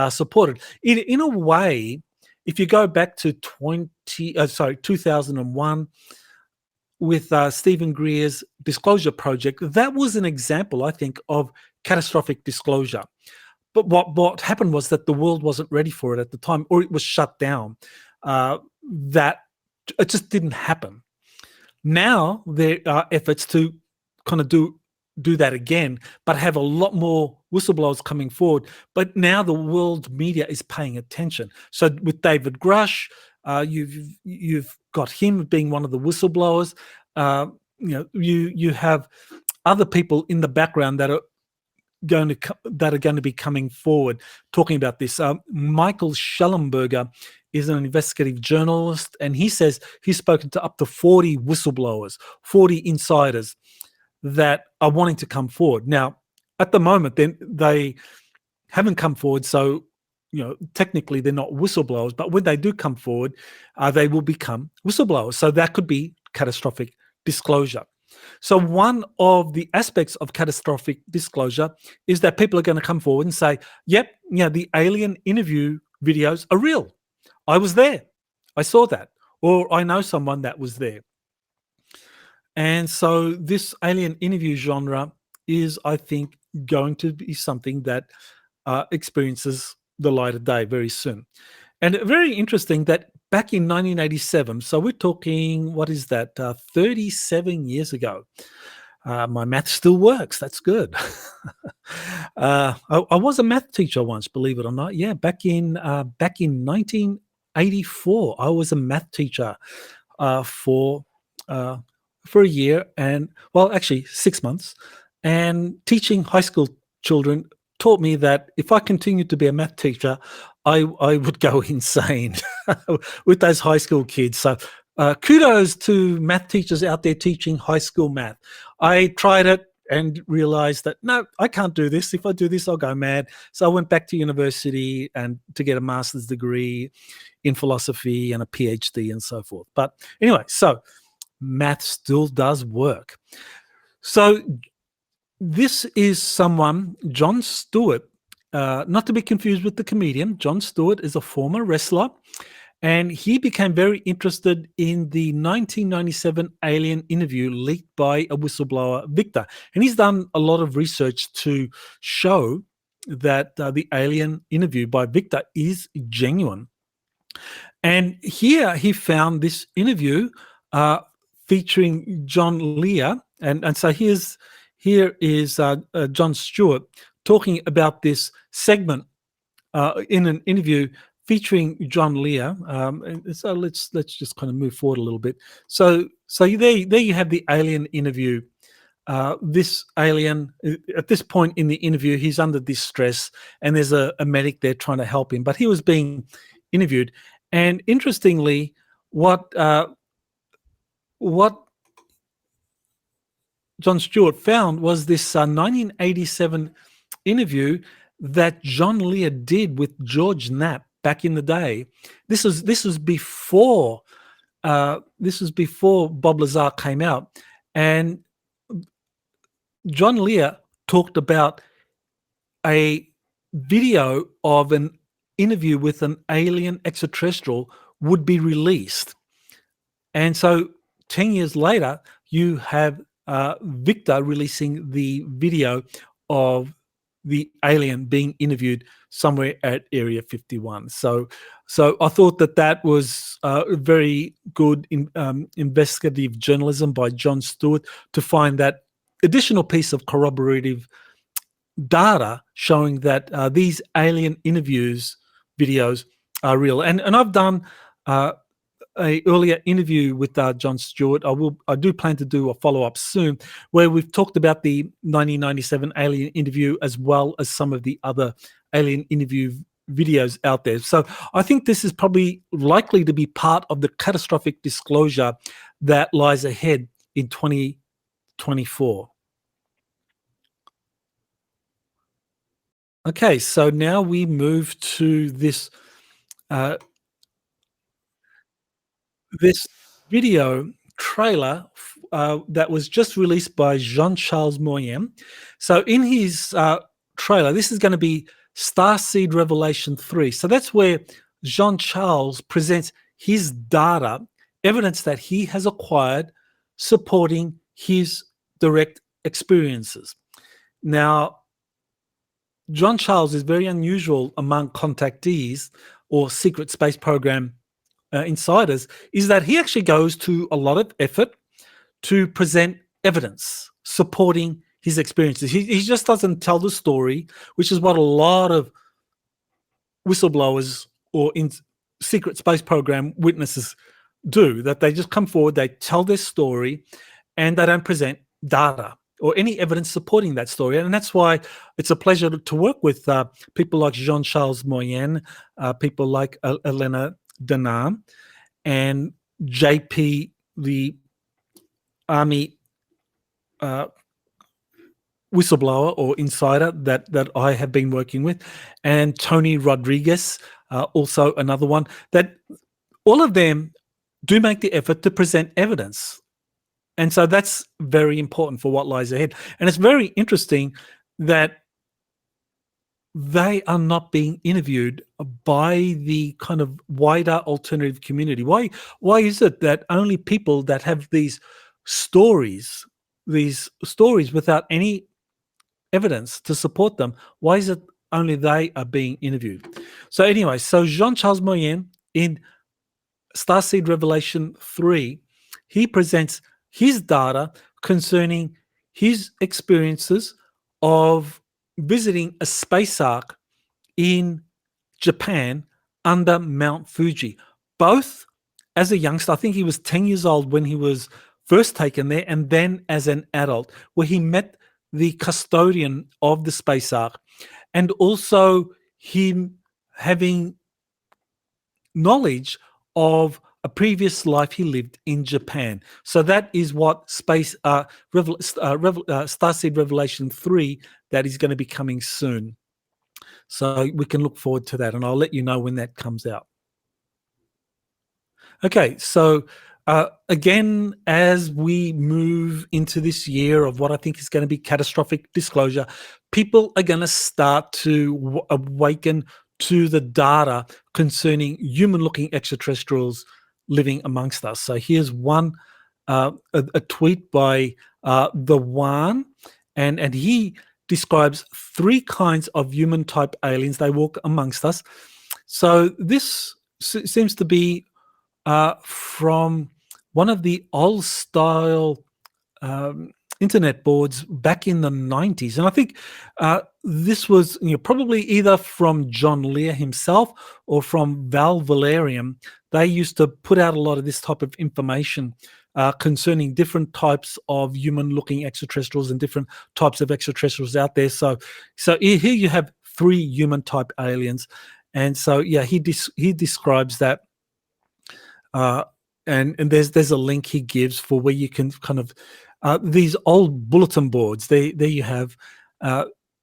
supported. In a way, if you go back to 2001 with Stephen Greer's Disclosure Project, that was an example, I think, of catastrophic disclosure. But what happened was that the world wasn't ready for it at the time, or it was shut down. That it just didn't happen. Now there are efforts to kind of do that again, but have a lot more whistleblowers coming forward. But now the world media is paying attention. So with David Grush, you've got him being one of the whistleblowers. You have other people in the background that are going to be coming forward talking about this. Michael Schellenberger is an investigative journalist, and he says he's spoken to up to 40 whistleblowers, 40 insiders that are wanting to come forward. Now, at the moment, then they haven't come forward, so technically they're not whistleblowers. But when they do come forward, they will become whistleblowers. So that could be catastrophic disclosure. So one of the aspects of catastrophic disclosure is that people are going to come forward and say, "Yep, the alien interview videos are real. I was there. I saw that," or "I know someone that was there." And so this alien interview genre is, I think, going to be something that experiences the light of day very soon. And very interesting that back in 1987, so we're talking, what is that, 37 years ago. My math still works. That's good. I was a math teacher once, believe it or not. Yeah, back in 1984, I was a math teacher for a year, and actually 6 months. And teaching high school children taught me that if I continued to be a math teacher, I would go insane with those high school kids. So kudos to math teachers out there teaching high school math. I tried it and realized that, no, I can't do this. If I do this, I'll go mad. So I went back to university and to get a master's degree in philosophy and a PhD and so forth. But anyway, so math still does work. So this is someone, Jon Stewart, not to be confused with the comedian. Jon Stewart is a former wrestler, and he became very interested in the 1997 alien interview leaked by a whistleblower, Victor. And he's done a lot of research to show that the alien interview by Victor is genuine. And here he found this interview featuring John Lear, and so here is Jon Stewart talking about this segment in an interview featuring John Lear. So let's just kind of move forward a little bit. So there you have the alien interview. This alien, at this point in the interview, he's under distress, and there's a medic there trying to help him, but he was being interviewed. And interestingly, what Jon Stewart found was this 1987 interview that John Lear did with George Knapp back in the day. This was before Bob Lazar came out, and John Lear talked about a video of an interview with an alien extraterrestrial would be released. And so 10 years later, you have Victor releasing the video of the alien being interviewed somewhere at Area 51. So I thought that was very good investigative journalism by Jon Stewart to find that additional piece of corroborative data showing that these alien interviews videos are real. And I've done a earlier interview with Jon Stewart. I do plan to do a follow-up soon where we've talked about the 1997 alien interview as well as some of the other alien interview videos out there. So I think this is probably likely to be part of the catastrophic disclosure that lies ahead in 2024. Okay, so now we move to this this video trailer that was just released by Jean-Charles Moyen. So in his trailer, this is going to be Starseed Revelation 3. So that's where Jean-Charles presents his data, evidence that he has acquired supporting his direct experiences. Now, John Charles is very unusual among contactees or secret space program insiders, is that he actually goes to a lot of effort to present evidence supporting his experiences. He just doesn't tell the story, which is what a lot of whistleblowers or in secret space program witnesses do, that they just come forward, they tell their story, and they don't present data or any evidence supporting that story. And that's why it's a pleasure to work with people like Jean-Charles Moyen, people like Elena Denham, and JP, the Army whistleblower or insider that I have been working with, and Tony Rodriguez, also another one, that all of them do make the effort to present evidence. And so that's very important for what lies ahead. And it's very interesting that they are not being interviewed by the kind of wider alternative community. Why is it that only people that have these stories without any evidence to support them, why is it only they are being interviewed? So anyway, so Jean-Charles Moyen in Starseed Revelation 3, he presents his data concerning his experiences of visiting a space ark in Japan under Mount Fuji, both as a youngster. I think he was 10 years old when he was first taken there, and then as an adult, where he met the custodian of the space ark, and also him having knowledge of a previous life he lived in Japan. So that is what Starseed Revelation 3 that is going to be coming soon. So we can look forward to that, and I'll let you know when that comes out. Okay, so again, as we move into this year of what I think is going to be catastrophic disclosure, people are going to start to awaken to the data concerning human-looking extraterrestrials living amongst us. So here's one, a tweet by the One, and he describes 3 kinds of human-type aliens. They walk amongst us. So this seems to be from one of the old-style internet boards back in the 90s. And I think this was probably either from John Lear himself or from Val Valerium. They used to put out a lot of this type of information concerning different types of human-looking extraterrestrials and different types of extraterrestrials out there. So here you have 3 human-type aliens. And so, yeah, he describes that. And there's a link he gives for where you can kind of these old bulletin boards. There you have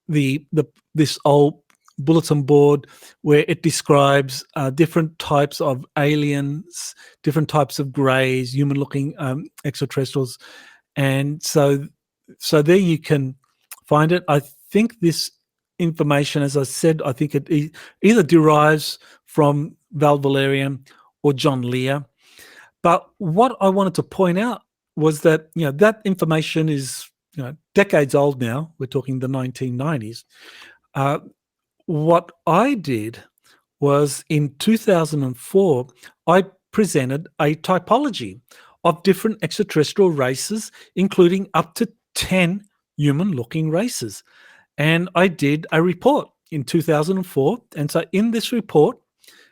this old bulletin board where it describes different types of aliens, different types of greys, human-looking extraterrestrials, and so there you can find it. I think this information, as I said, I think it either derives from Val Valerian or John Lear. But what I wanted to point out was that that information is decades old now. We're talking the 1990s. What I did was in 2004, I presented a typology of different extraterrestrial races, including up to 10 human-looking races. And I did a report in 2004. And so in this report,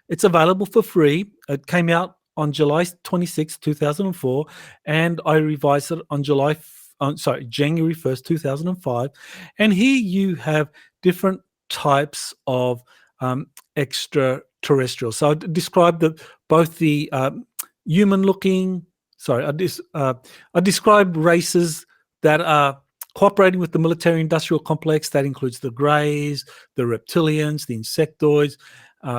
it's available for free. It came out on July 26, 2004, and I revised it on January 1st, 2005. And here you have different types of extraterrestrials. So I described both the human-looking. I described races that are cooperating with the military-industrial complex. That includes the Greys, the reptilians, the insectoids.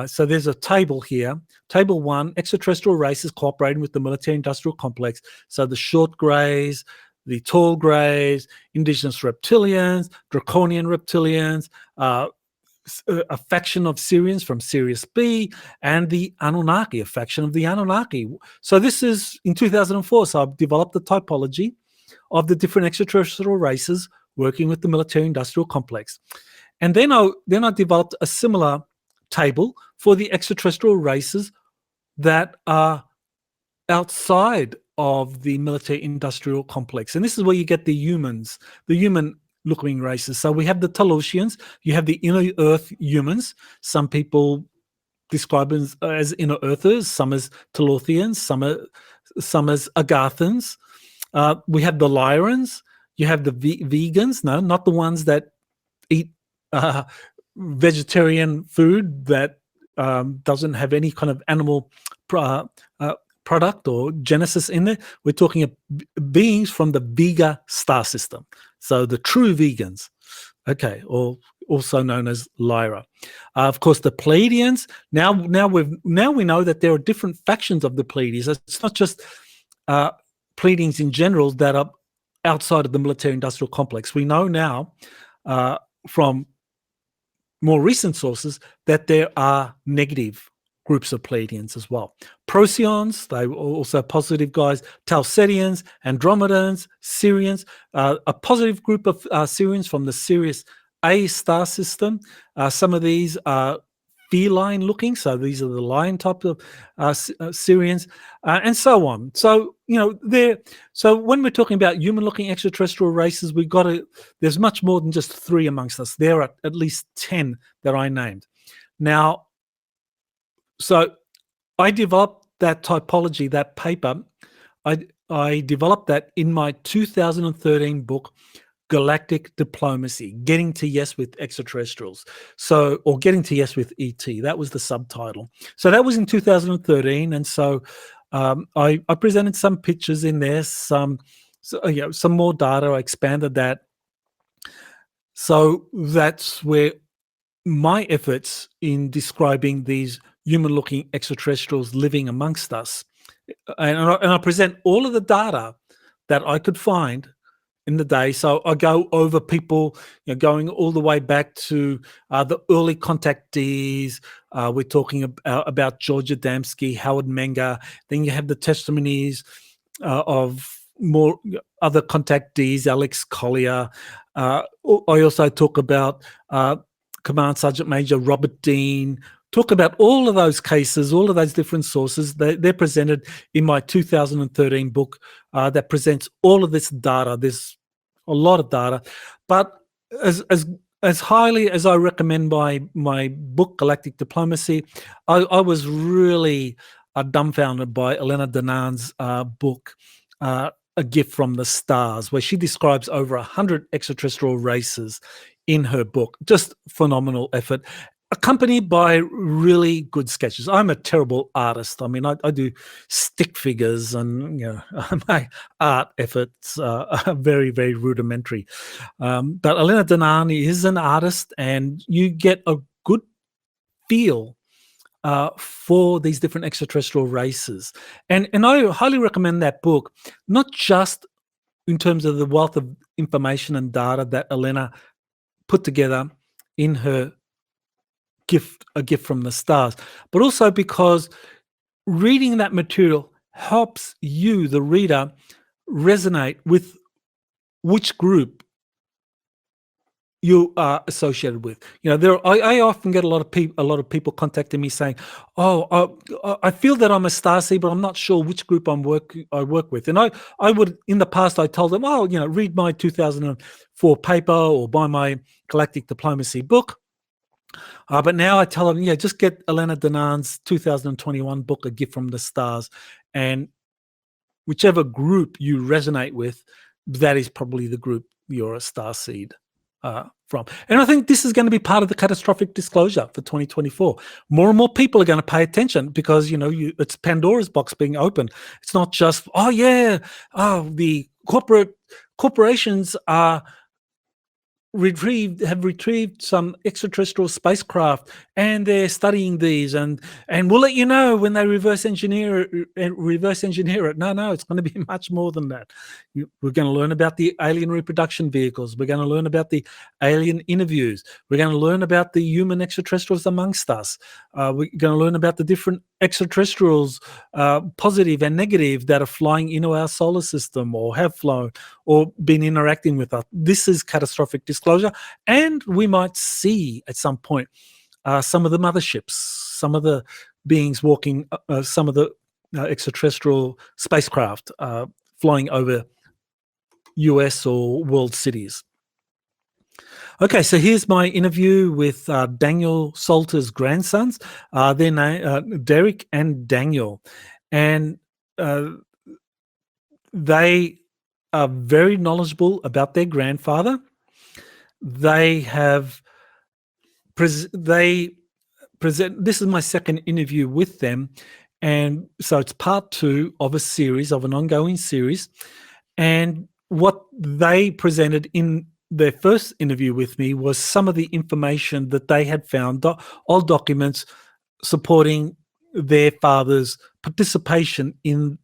So there's a table here. Table 1, extraterrestrial races cooperating with the military-industrial complex. So the short Greys, the tall Greys, indigenous reptilians, draconian reptilians, a faction of Syrians from Sirius B, and the Anunnaki, a faction of the Anunnaki. So this is in 2004. So I've developed the typology of the different extraterrestrial races working with the military-industrial complex. And then I developed a similar table for the extraterrestrial races that are outside of the military-industrial complex. And this is where you get the humans, the human-looking races. So we have the Talusians, you have the inner Earth humans. Some people describe them as inner Earthers, some as Telothians, some as Agathans. We have the Lyrans, you have the vegans, no, not the ones that eat vegetarian food that doesn't have any kind of animal product or genesis in it. We're talking of beings from the Vega star system. So the true vegans, okay, or also known as Lyra. Of course, the Pleiadians. Now we know that there are different factions of the Pleiades. It's not just Pleiadians in general that are outside of the military-industrial complex. We know now from more recent sources that there are negative groups of Pleiadians as well. Procyons, they were also positive guys. Talcedians, Andromedans, Syrians, a positive group of Syrians from the Sirius A star system. Some of these are feline looking, so these are the lion type of Syrians, and so on. So so when we're talking about human looking extraterrestrial races, there's much more than just 3 amongst us. There are at least 10 that I named. Now, so I developed that typology, that paper. I developed that in my 2013 book, Galactic Diplomacy, Getting to Yes with Extraterrestrials. Or Getting to Yes with ET. That was the subtitle. So that was in 2013. And so I presented some pictures in there, some more data. I expanded that. So that's where my efforts in describing these human-looking extraterrestrials living amongst us, and I present all of the data that I could find in the day. So I go over people, going all the way back to the early contactees. We're talking about George Adamski, Howard Menger. Then you have the testimonies of more other contactees, Alex Collier. I also talk about Command Sergeant Major Robert Dean. Talk about all of those cases, all of those different sources. They're presented in my 2013 book that presents all of this data. There's a lot of data, but as highly as I recommend my book Galactic Diplomacy, I was really dumbfounded by Elena Danan's book, A Gift from the Stars, where she describes over 100 extraterrestrial races in her book. Just phenomenal effort, accompanied by really good sketches. I'm a terrible artist. I mean, I do stick figures, and my art efforts are very, very rudimentary. But Elena Danan is an artist, and you get a good feel for these different extraterrestrial races. And I highly recommend that book, not just in terms of the wealth of information and data that Elena put together in her A Gift from the Stars, but also because reading that material helps you, the reader, resonate with which group you are associated with. I often get a lot of people contacting me saying, "Oh, I feel that I'm a Starseed, but I'm not sure which group I work with." And I would, in the past, I told them, "Oh, read my 2004 paper or buy my Galactic Diplomacy book." But now I tell them, just get Elena Danan's 2021 book, A Gift from the Stars, and whichever group you resonate with, that is probably the group you're a Starseed from. And I think this is going to be part of the catastrophic disclosure for 2024. More and more people are going to pay attention because, it's Pandora's box being opened. It's not just, the corporations are have retrieved some extraterrestrial spacecraft, and they're studying these, and we'll let you know when they reverse engineer it. No, it's going to be much more than that. We're going to learn about the alien reproduction vehicles. We're going to learn about the alien interviews. We're going to learn about the human extraterrestrials amongst us. We're going to learn about the different extraterrestrials, positive and negative, that are flying into our solar system or have flown or been interacting with us. This is catastrophic disclosure, and we might see at some point some of the motherships, some of the beings walking, some of the extraterrestrial spacecraft flying over US or world cities. Okay, so here's my interview with Daniel Salter's grandsons. Their name, Derek and Daniel, and they are very knowledgeable about their grandfather. They have present. This is my second interview with them, and so it's part 2 of an ongoing series. And what they presented in their first interview with me was some of the information that they had found, old documents supporting their grandfather's participation in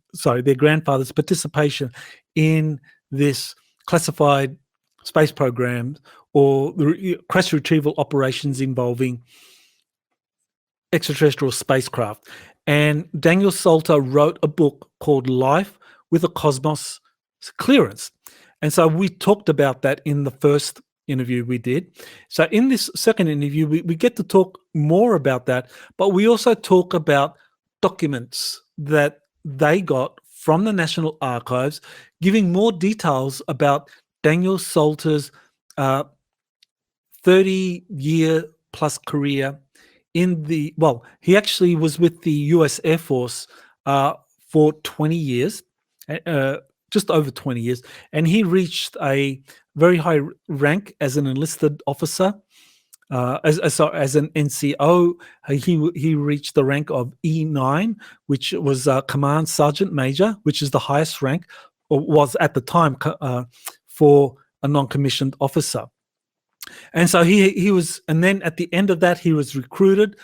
this classified space program or the crash retrieval operations involving extraterrestrial spacecraft. And Daniel Salter wrote a book called Life with a Cosmos Clearance. And so we talked about that in the first interview we did. So in this second interview, we get to talk more about that, but we also talk about documents that they got from the National Archives, giving more details about Daniel Salter's 30-year plus career he actually was with the US Air Force for 20 years, just over 20 years, and he reached a very high rank as an enlisted officer. As an NCO, he reached the rank of E9, which was Command Sergeant Major, which is the highest rank, or was at the time, for a non-commissioned officer. And so he was, and then at the end of that, he was recruited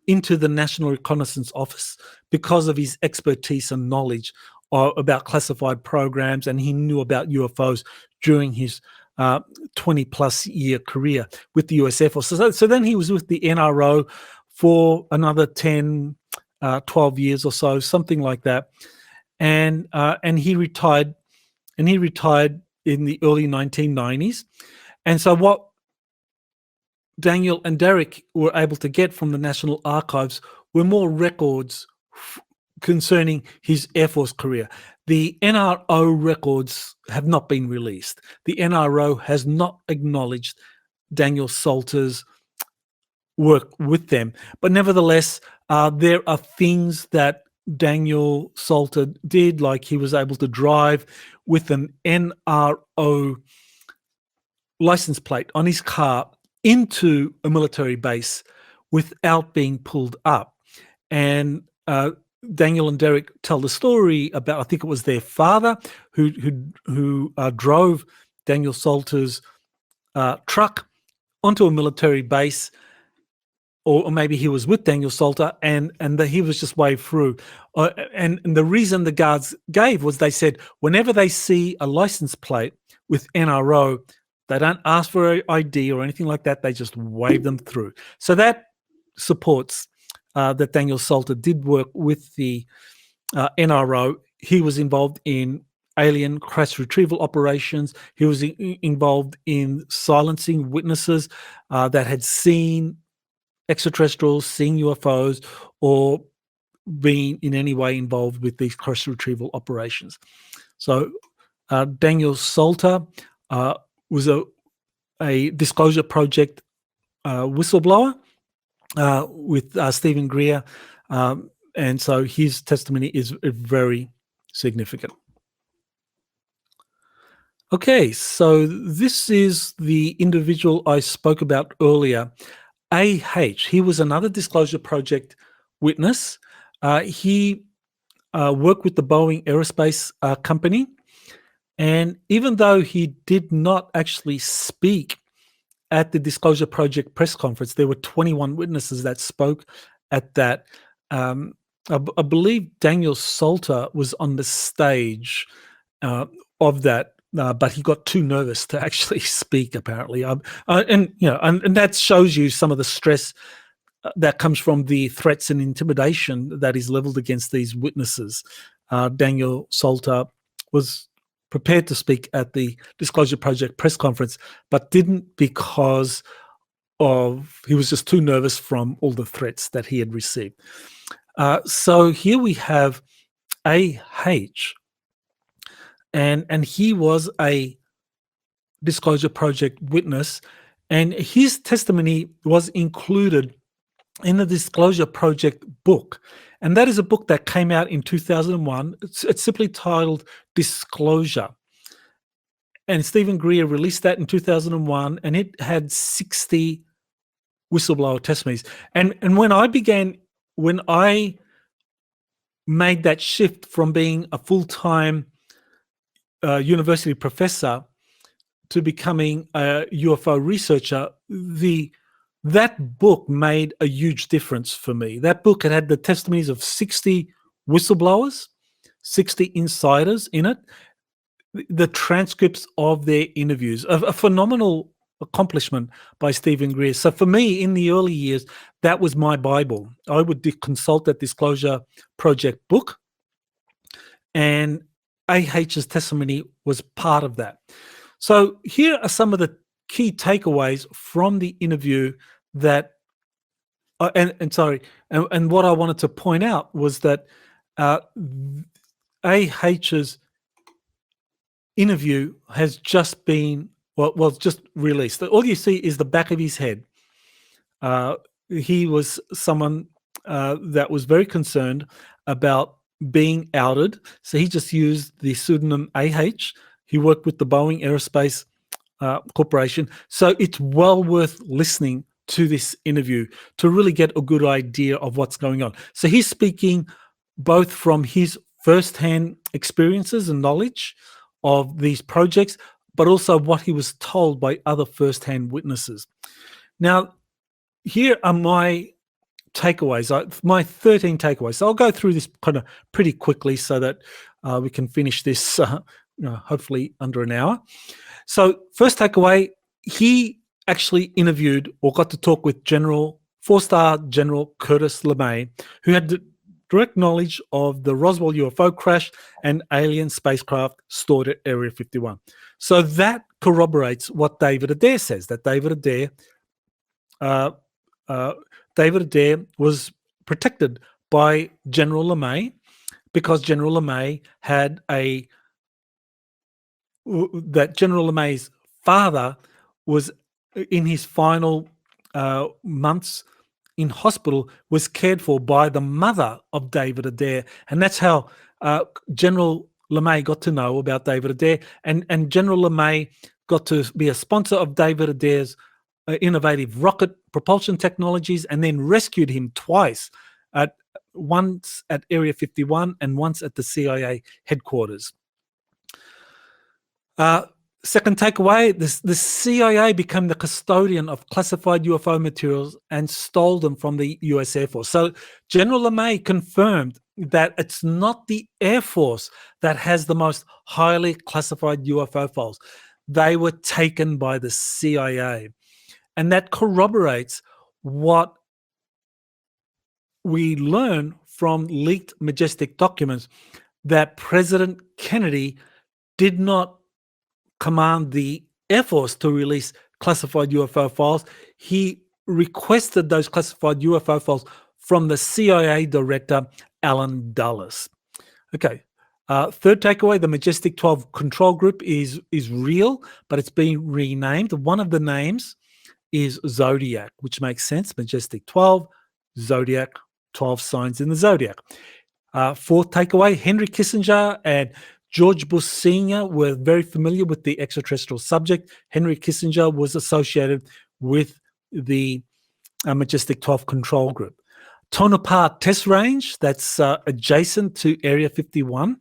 into the National Reconnaissance Office because of his expertise and knowledge about classified programs, and he knew about UFOs during his 20-plus year career with the US Air Force. So then he was with the NRO for another 10, 12 years or so, something like that. And he retired in the early 1990s. And so what Daniel and Derek were able to get from the National Archives were more records concerning his Air Force career. The NRO records have not been released. The NRO has not acknowledged Daniel Salter's work with them. But nevertheless, there are things that Daniel Salter did, like he was able to drive with an NRO license plate on his car into a military base without being pulled up. And Daniel and Derek tell the story about, I think it was their father who drove Daniel Salter's truck onto a military base, or maybe he was with Daniel Salter and he was just waved through. And the reason the guards gave was, they said whenever they see a license plate with NRO, they don't ask for an ID or anything like that. They just wave them through. So that supports that Daniel Salter did work with the NRO. He was involved in alien crash retrieval operations. He was involved in silencing witnesses that had seen extraterrestrials, seen UFOs, or been in any way involved with these crash retrieval operations. So Daniel Salter was a Disclosure Project whistleblower with Stephen Greer, and so his testimony is very significant. Okay, so this is the individual I spoke about earlier, A.H. He was another Disclosure Project witness. He worked with the Boeing Aerospace Company, and even though he did not actually speak at the Disclosure Project press conference, there were 21 witnesses that spoke at that. I believe Daniel Salter was on the stage of that, but he got too nervous to actually speak, apparently. And that shows you some of the stress that comes from the threats and intimidation that is leveled against these witnesses. Daniel Salter was prepared to speak at the Disclosure Project press conference, but didn't because he was just too nervous from all the threats that he had received. So here we have A.H., and he was a Disclosure Project witness, and his testimony was included in the Disclosure Project book. And that is a book that came out in 2001. It's simply titled Disclosure. And Stephen Greer released that in 2001, and it had 60 whistleblower testimonies. And when I made that shift from being a full-time university professor to becoming a UFO researcher, that book made a huge difference for me. That book had the testimonies of 60 whistleblowers, 60 insiders in it, the transcripts of their interviews, a phenomenal accomplishment by Stephen Greer. So for me, in the early years, that was my Bible. I would consult that Disclosure Project book, and AH's testimony was part of that. So here are some of the key takeaways from the interview that, and what I wanted to point out was that AH's interview has just been, just released. All you see is the back of his head. He was someone that was very concerned about being outed, so he just used the pseudonym AH. He worked with the Boeing Aerospace Corporation, so it's well worth listening to this interview to really get a good idea of what's going on. So he's speaking both from his first-hand experiences and knowledge of these projects, but also what he was told by other first-hand witnesses. Now, here are my takeaways, my 13 takeaways. So I'll go through this kind of pretty quickly so that we can finish this hopefully under an hour. So first takeaway, he actually interviewed or got to talk with four-star General Curtis LeMay, who had direct knowledge of the Roswell UFO crash and alien spacecraft stored at Area 51. So that corroborates what David Adair says, that David Adair was protected by General LeMay because General LeMay that General LeMay's father was in his final months in hospital, was cared for by the mother of David Adair. And that's how General LeMay got to know about David Adair. And General LeMay got to be a sponsor of David Adair's innovative rocket propulsion technologies, and then rescued him twice, once at Area 51 and once at the CIA headquarters. Second takeaway, the CIA became the custodian of classified UFO materials and stole them from the US Air Force. So General LeMay confirmed that it's not the Air Force that has the most highly classified UFO files. They were taken by the CIA. And that corroborates what we learn from leaked Majestic documents, that President Kennedy did not command the Air Force to release classified UFO files. He requested those classified UFO files from the CIA director, Alan Dulles. Okay. Third takeaway, the Majestic 12 control group is real, but it's been renamed. One of the names is Zodiac, which makes sense. Majestic 12, Zodiac, 12 signs in the Zodiac. Fourth takeaway, Henry Kissinger and George Bush Sr. were very familiar with the extraterrestrial subject. Henry Kissinger was associated with the Majestic 12 control group. Tonopah Test Range, that's adjacent to Area 51,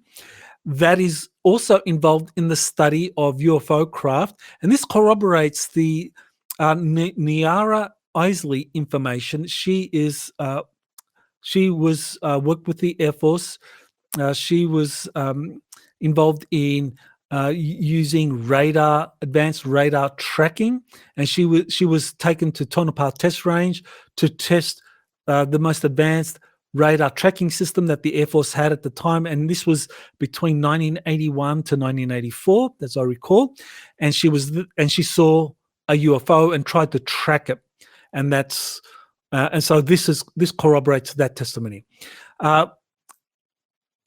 that is also involved in the study of UFO craft. And this corroborates the Niara Isley information. She was worked with the Air Force. She was involved in using advanced radar tracking, and she was taken to Tonopah Test Range to test the most advanced radar tracking system that the Air Force had at the time, and this was between 1981 to 1984, as I recall. And she saw a UFO and tried to track it, and so this corroborates that testimony.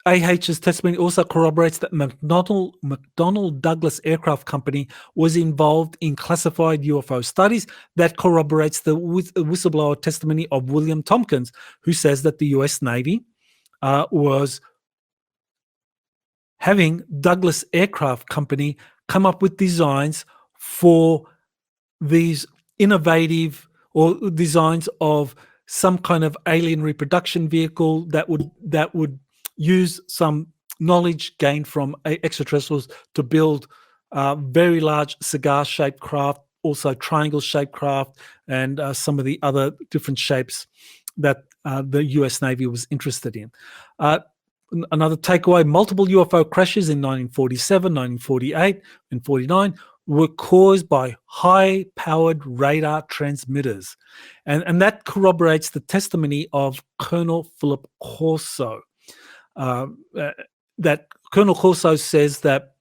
AH's testimony also corroborates that McDonnell Douglas Aircraft Company was involved in classified UFO studies. That corroborates the whistleblower testimony of William Tompkins, who says that the US Navy was having Douglas Aircraft Company come up with designs for these innovative or designs of some kind of alien reproduction vehicle that would use some knowledge gained from extraterrestrials to build very large cigar-shaped craft, also triangle-shaped craft, and some of the other different shapes that the US Navy was interested in. Another takeaway, multiple UFO crashes in 1947, 1948, and 49 were caused by high-powered radar transmitters. And that corroborates the testimony of Colonel Philip Corso. That Colonel Corso says that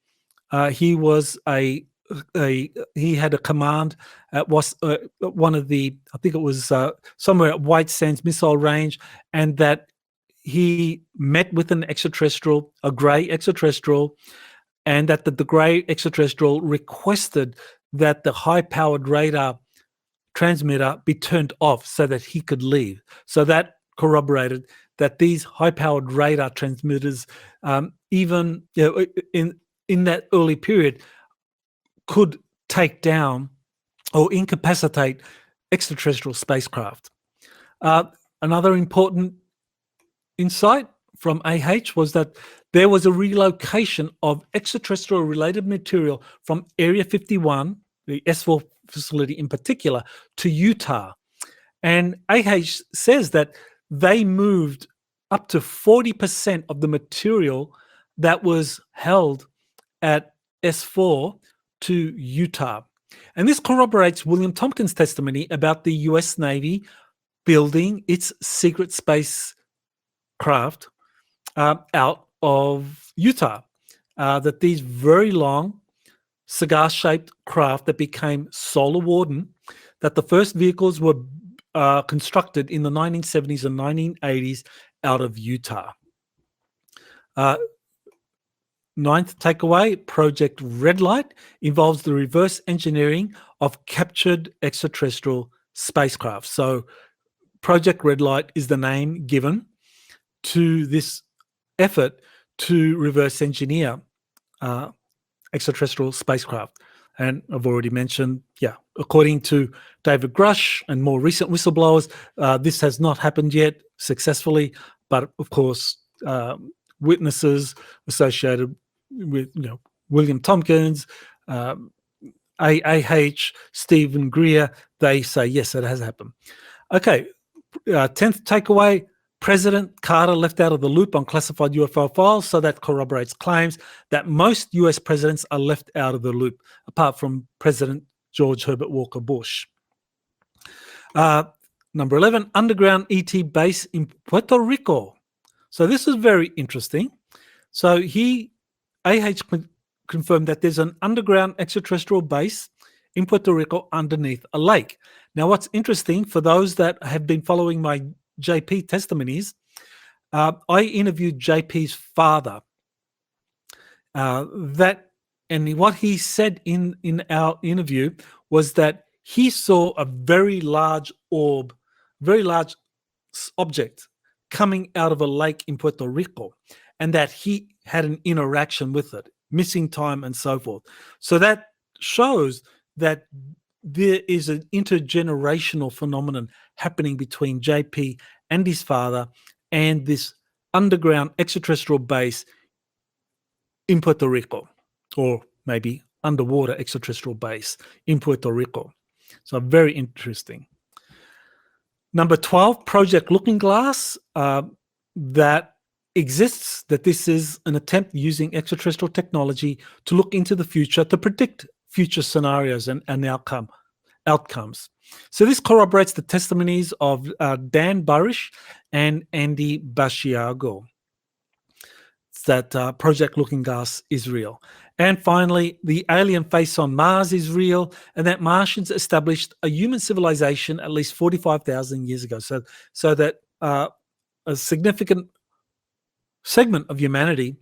he was he had a command at one of the, I think it was somewhere at White Sands Missile Range, and that he met with an extraterrestrial, a grey extraterrestrial, and that the grey extraterrestrial requested that the high-powered radar transmitter be turned off so that he could leave. So that corroborated that these high-powered radar transmitters, even in that early period, could take down or incapacitate extraterrestrial spacecraft. Another important insight from AH was that there was a relocation of extraterrestrial-related material from Area 51, the S4 facility in particular, to Utah. And AH says that they moved up to 40% of the material that was held at S4 to Utah. And this corroborates William Tompkins' testimony about the US Navy building its secret spacecraft out of Utah. That these very long cigar-shaped craft that became Solar Warden, that the first vehicles were constructed in the 1970s and 1980s out of Utah. Ninth takeaway, Project Red Light involves the reverse engineering of captured extraterrestrial spacecraft. So Project Red Light is the name given to this effort to reverse engineer extraterrestrial spacecraft. And I've already mentioned, according to David Grush and more recent whistleblowers, this has not happened yet successfully, but of course, witnesses associated with William Tompkins, Stephen Greer, they say yes, it has happened. Okay, 10th takeaway, President Carter left out of the loop on classified UFO files, so that corroborates claims that most US presidents are left out of the loop, apart from President George Herbert Walker Bush. Number 11, underground ET base in Puerto Rico. So this is very interesting. So AH confirmed that there's an underground extraterrestrial base in Puerto Rico underneath a lake. Now, what's interesting, for those that have been following my JP testimonies, I interviewed JP's father. And what he said in our interview was that he saw a very large orb, very large object coming out of a lake in Puerto Rico, and that he had an interaction with it, missing time and so forth. So that shows that there is an intergenerational phenomenon happening between JP and his father and this underground extraterrestrial base in Puerto Rico, or maybe underwater extraterrestrial base in Puerto Rico. So very interesting. Number 12, Project Looking Glass, that exists, that this is an attempt using extraterrestrial technology to look into the future, to predict future scenarios and outcomes. So this corroborates the testimonies of Dan Barish and Andy Bashiago, that Project Looking Glass is real. And finally, the alien face on Mars is real, and that Martians established a human civilization at least 45,000 years ago. So that a significant segment of humanity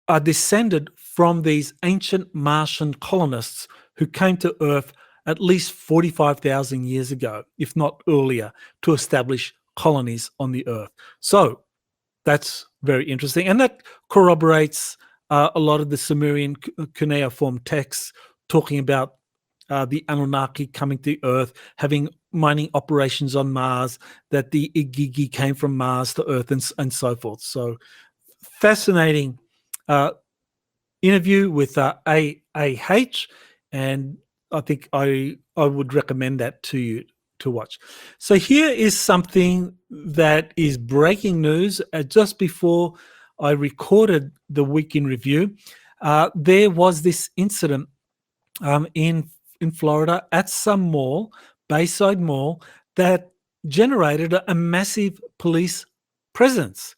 are descended from these ancient Martian colonists who came to Earth at least 45,000 years ago, if not earlier, to establish colonies on the Earth. So that's very interesting. And that corroborates a lot of the Sumerian cuneiform texts talking about the Anunnaki coming to Earth, having mining operations on Mars, that the Igigi came from Mars to Earth, and so forth. So fascinating interview with AH, and I think I would recommend that to you to watch. So here is something that is breaking news. Just before I recorded the Week in Review, there was this incident in Florida at some mall, Bayside Mall, that generated a massive police presence.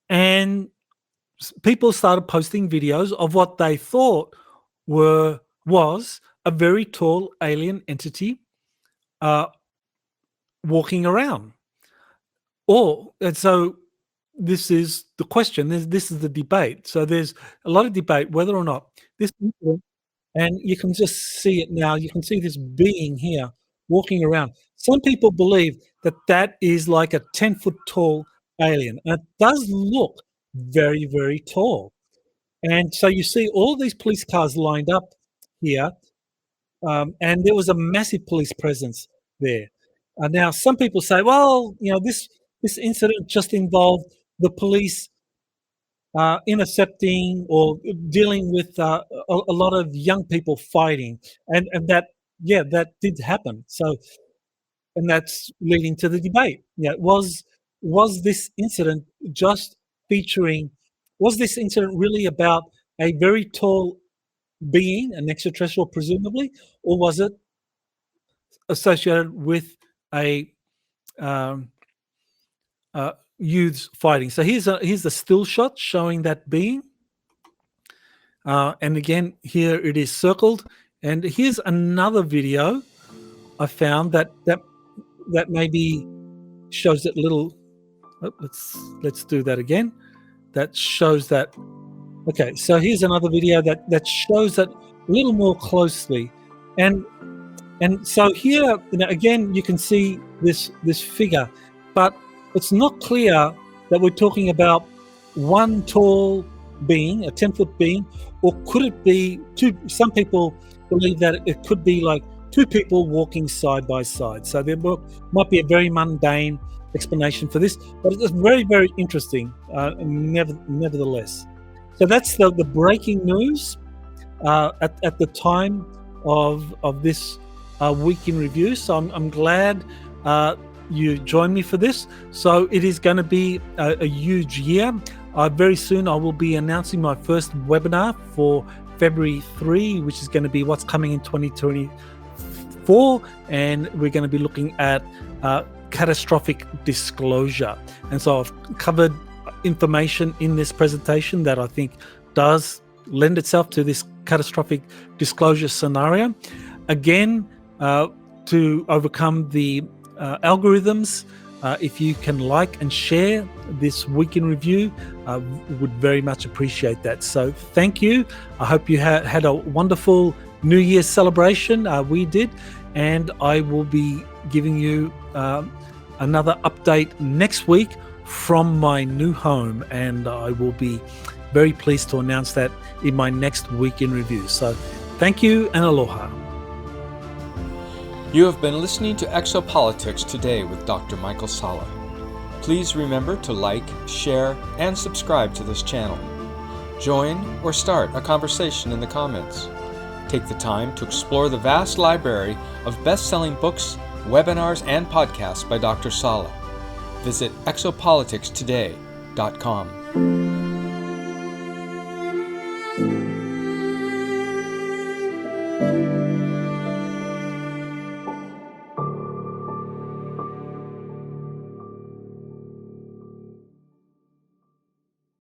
And people started posting videos of what they thought was a very tall alien entity walking around. And so this is the question. This is the debate. So there's a lot of debate whether or not this incident, and you can just see it now. You can see this being here walking around. Some people believe that that is like a 10-foot tall alien. And it does look very, very tall. And so you see all these police cars lined up here, and there was a massive police presence there. Now, some people say, well, this incident just involved the police intercepting or dealing with a lot of young people fighting, and that did happen. So, and that's leading to the debate. Was this incident just featuring? Was this incident really about a very tall being, an extraterrestrial presumably, or was it associated with a youths fighting? So here's the still shot showing that being, and again here it is circled. And here's another video I found that maybe shows that little. Oh, let's do that again. That shows that. Okay, so here's another video that shows that a little more closely, and so here again you can see this figure, but it's not clear that we're talking about one tall being, a 10-foot being, or could it be two? Some people believe that it could be like two people walking side by side. So there might be a very mundane explanation for this, but it's very, very interesting nevertheless. So that's the breaking news at the time of this Week in Review. So I'm glad you joined me for this. So it is going to be a huge year. Very soon I will be announcing my first webinar for February 3, which is going to be what's coming in 2024, and we're going to be looking at catastrophic disclosure. And so I've covered information in this presentation that I think does lend itself to this catastrophic disclosure scenario. Again, to overcome the algorithms, if you can like and share this Week in Review, would very much appreciate that. So thank you. I hope you had a wonderful New Year's celebration. We did, and I will be giving you another update next week from my new home, and I will be very pleased to announce that in my next Week in Review. So thank you and aloha. You have been listening to Exopolitics today with Dr. Michael Salla. Please remember to like, share, and subscribe to this channel. Join or start a conversation in the comments. Take the time to explore the vast library of best-selling books, webinars, and podcasts by Dr. Salla. Visit exopoliticstoday.com.